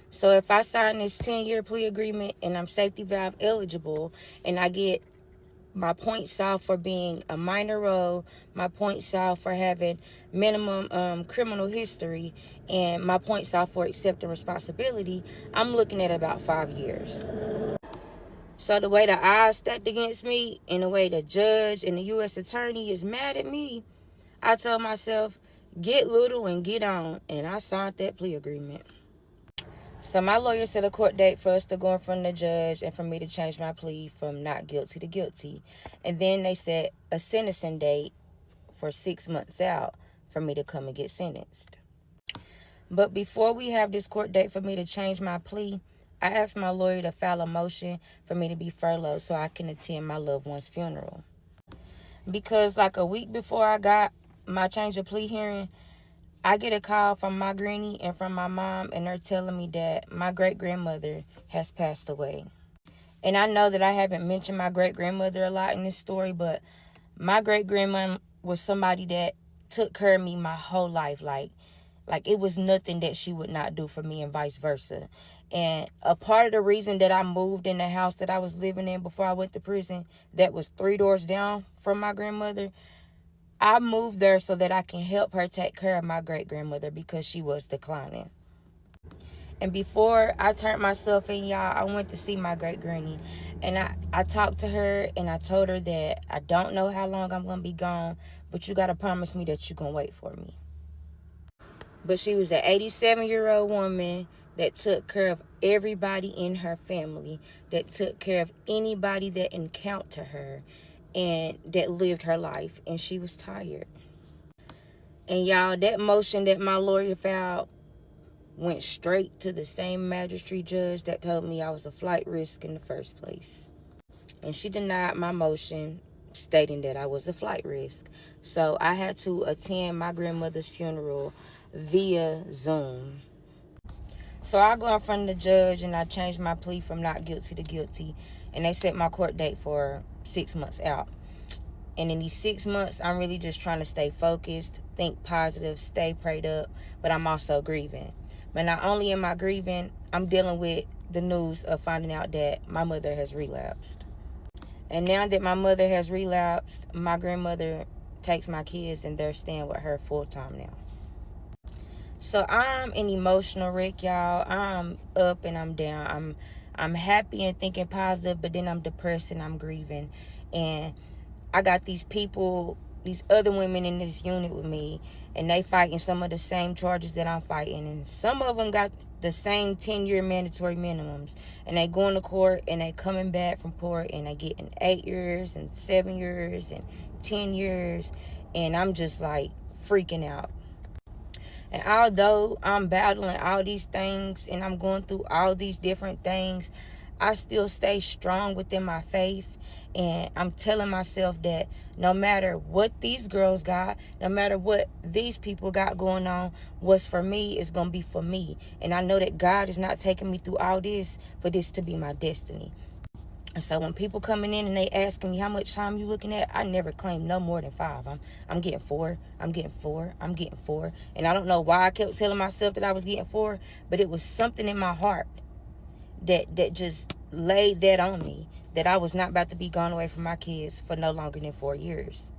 S1: So if I sign this 10-year plea agreement and I'm safety valve eligible, and I get my points off for being a minor role, my points off for having minimum criminal history, and my points off for accepting responsibility, I'm looking at about 5 years. So the way the odds stacked against me, and the way the judge and the U.S. attorney is mad at me, I told myself, get little and get on, and I signed that plea agreement. So my lawyer set a court date for us to go in front of the judge and for me to change my plea from not guilty to guilty. And then they set a sentencing date for 6 months out for me to come and get sentenced. But before we have this court date for me to change my plea, I asked my lawyer to file a motion for me to be furloughed so I can attend my loved one's funeral. Because like a week before I got my change of plea hearing, I get a call from my granny and from my mom, and they're telling me that my great-grandmother has passed away. And I know that I haven't mentioned my great-grandmother a lot in this story, but my great-grandma was somebody that took care of me my whole life. Like it was nothing that she would not do for me, and vice versa. And a part of the reason that I moved in the house that I was living in before I went to prison, that was 3 doors down from my grandmother, I moved there so that I can help her take care of my great-grandmother because she was declining. And before I turned myself in, y'all, I went to see my great-granny. And I talked to her, and I told her that I don't know how long I'm going to be gone, but you got to promise me that you're going to wait for me. But she was an 87-year-old woman that took care of everybody in her family, that took care of anybody that encountered her, and that lived her life. And she was tired. And y'all, that motion that my lawyer filed went straight to the same magistrate judge that told me I was a flight risk in the first place. And she denied my motion, stating that I was a flight risk. So I had to attend my grandmother's funeral via Zoom. So I go in front of the judge and I changed my plea from not guilty to guilty. And they set my court date for 6 months out. And in these 6 months, I'm really just trying to stay focused, think positive, stay prayed up. But I'm also grieving. But not only am I grieving, I'm dealing with the news of finding out that my mother has relapsed. And now that my mother has relapsed, my grandmother takes my kids and they're staying with her full time now. So I'm an emotional wreck, y'all. I'm up and I'm down. I'm happy and thinking positive, but then I'm depressed and I'm grieving. And I got these people, these other women in this unit with me, and they fighting some of the same charges that I'm fighting. And some of them got the same 10-year mandatory minimums. And they going to court and they coming back from court and they getting 8 years and 7 years and 10 years. And I'm just like freaking out. And although I'm battling all these things and I'm going through all these different things, I still stay strong within my faith. And I'm telling myself that no matter what these girls got, no matter what these people got going on, what's for me is going to be for me. And I know that God is not taking me through all this for this to be my destiny. And so when people coming in and they asking me how much time you looking at, I never claim no more than 5. I'm getting 4. I'm getting 4. I'm getting 4. And I don't know why I kept telling myself that I was getting 4, but it was something in my heart that just laid that on me, that I was not about to be gone away from my kids for no longer than 4 years.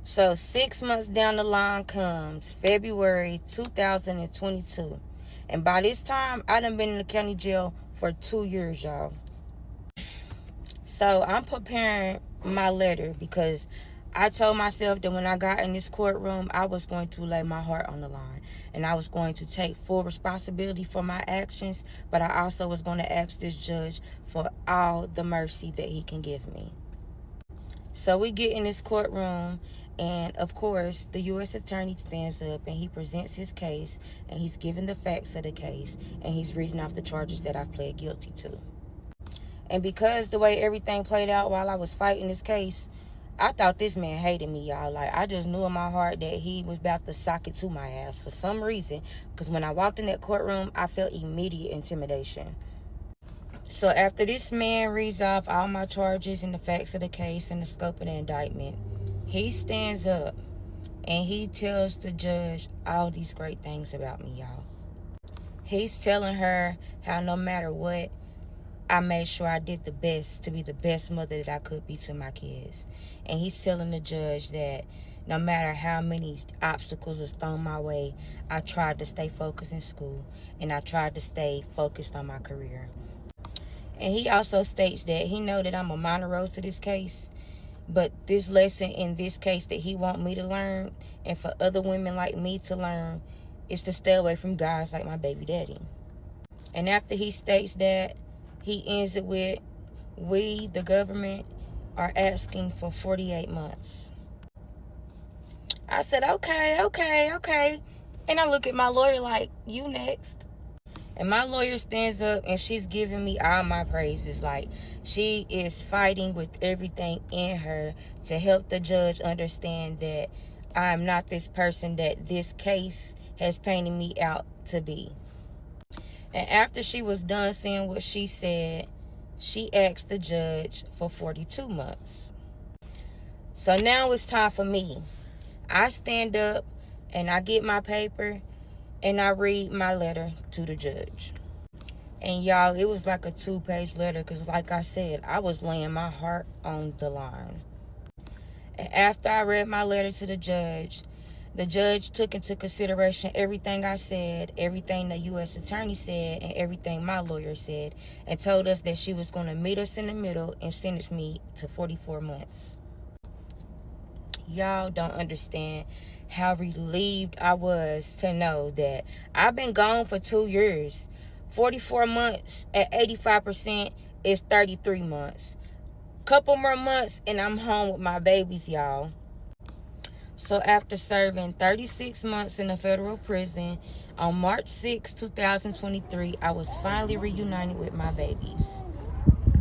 S1: So 6 months down the line comes February 2022. And by this time, I done been in the county jail for 2 years, y'all. So I'm preparing my letter because I told myself that when I got in this courtroom, I was going to lay my heart on the line. And I was going to take full responsibility for my actions. But I also was going to ask this judge for all the mercy that he can give me. So we get in this courtroom. And of course, the U.S. attorney stands up and he presents his case. And he's giving the facts of the case. And he's reading off the charges that I've pled guilty to. And because the way everything played out while I was fighting this case, I thought this man hated me, y'all. Like, I just knew in my heart that he was about to sock it to my ass for some reason. Because when I walked in that courtroom, I felt immediate intimidation. So after this man reads off all my charges and the facts of the case and the scope of the indictment, he stands up and he tells the judge all these great things about me, y'all. He's telling her how no matter what, I made sure I did the best to be the best mother that I could be to my kids. And he's telling the judge that no matter how many obstacles was thrown my way, I tried to stay focused in school and I tried to stay focused on my career. And he also states that he know that I'm a minor role to this case, but this lesson in this case that he want me to learn and for other women like me to learn is to stay away from guys like my baby daddy. And after he states that, he ends it with, we, the government, are asking for 48 months. I said, okay. And I look at my lawyer like, you next. And my lawyer stands up and she's giving me all my praises. Like, she is fighting with everything in her to help the judge understand that I'm not this person that this case has painted me out to be. And after she was done saying what she said, she asked the judge for 42 months. So now it's time for me. I stand up and I get my paper and I read my letter to the judge. And y'all, it was like a 2-page letter because like I said, I was laying my heart on the line. And after I read my letter to the judge took into consideration everything I said, everything the U.S. attorney said, and everything my lawyer said, and told us that she was going to meet us in the middle and sentence me to 44 months. Y'all don't understand how relieved I was to know that I've been gone for 2 years. 44 months at 85% is 33 months. Couple more months and I'm home with my babies, y'all. So after serving 36 months in a federal prison, on March 6, 2023, I was finally reunited with my babies.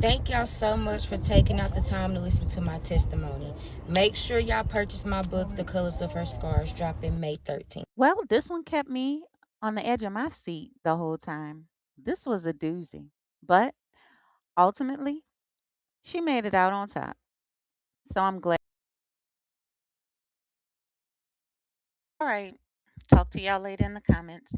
S1: Thank y'all so much for taking out the time to listen to my testimony. Make sure y'all purchase my book, The Colors of Her Scars, dropping May 13th.
S2: Well, this one kept me on the edge of my seat the whole time. This was a doozy. But ultimately, she made it out on top. So I'm glad. All right. Talk to y'all later in the comments.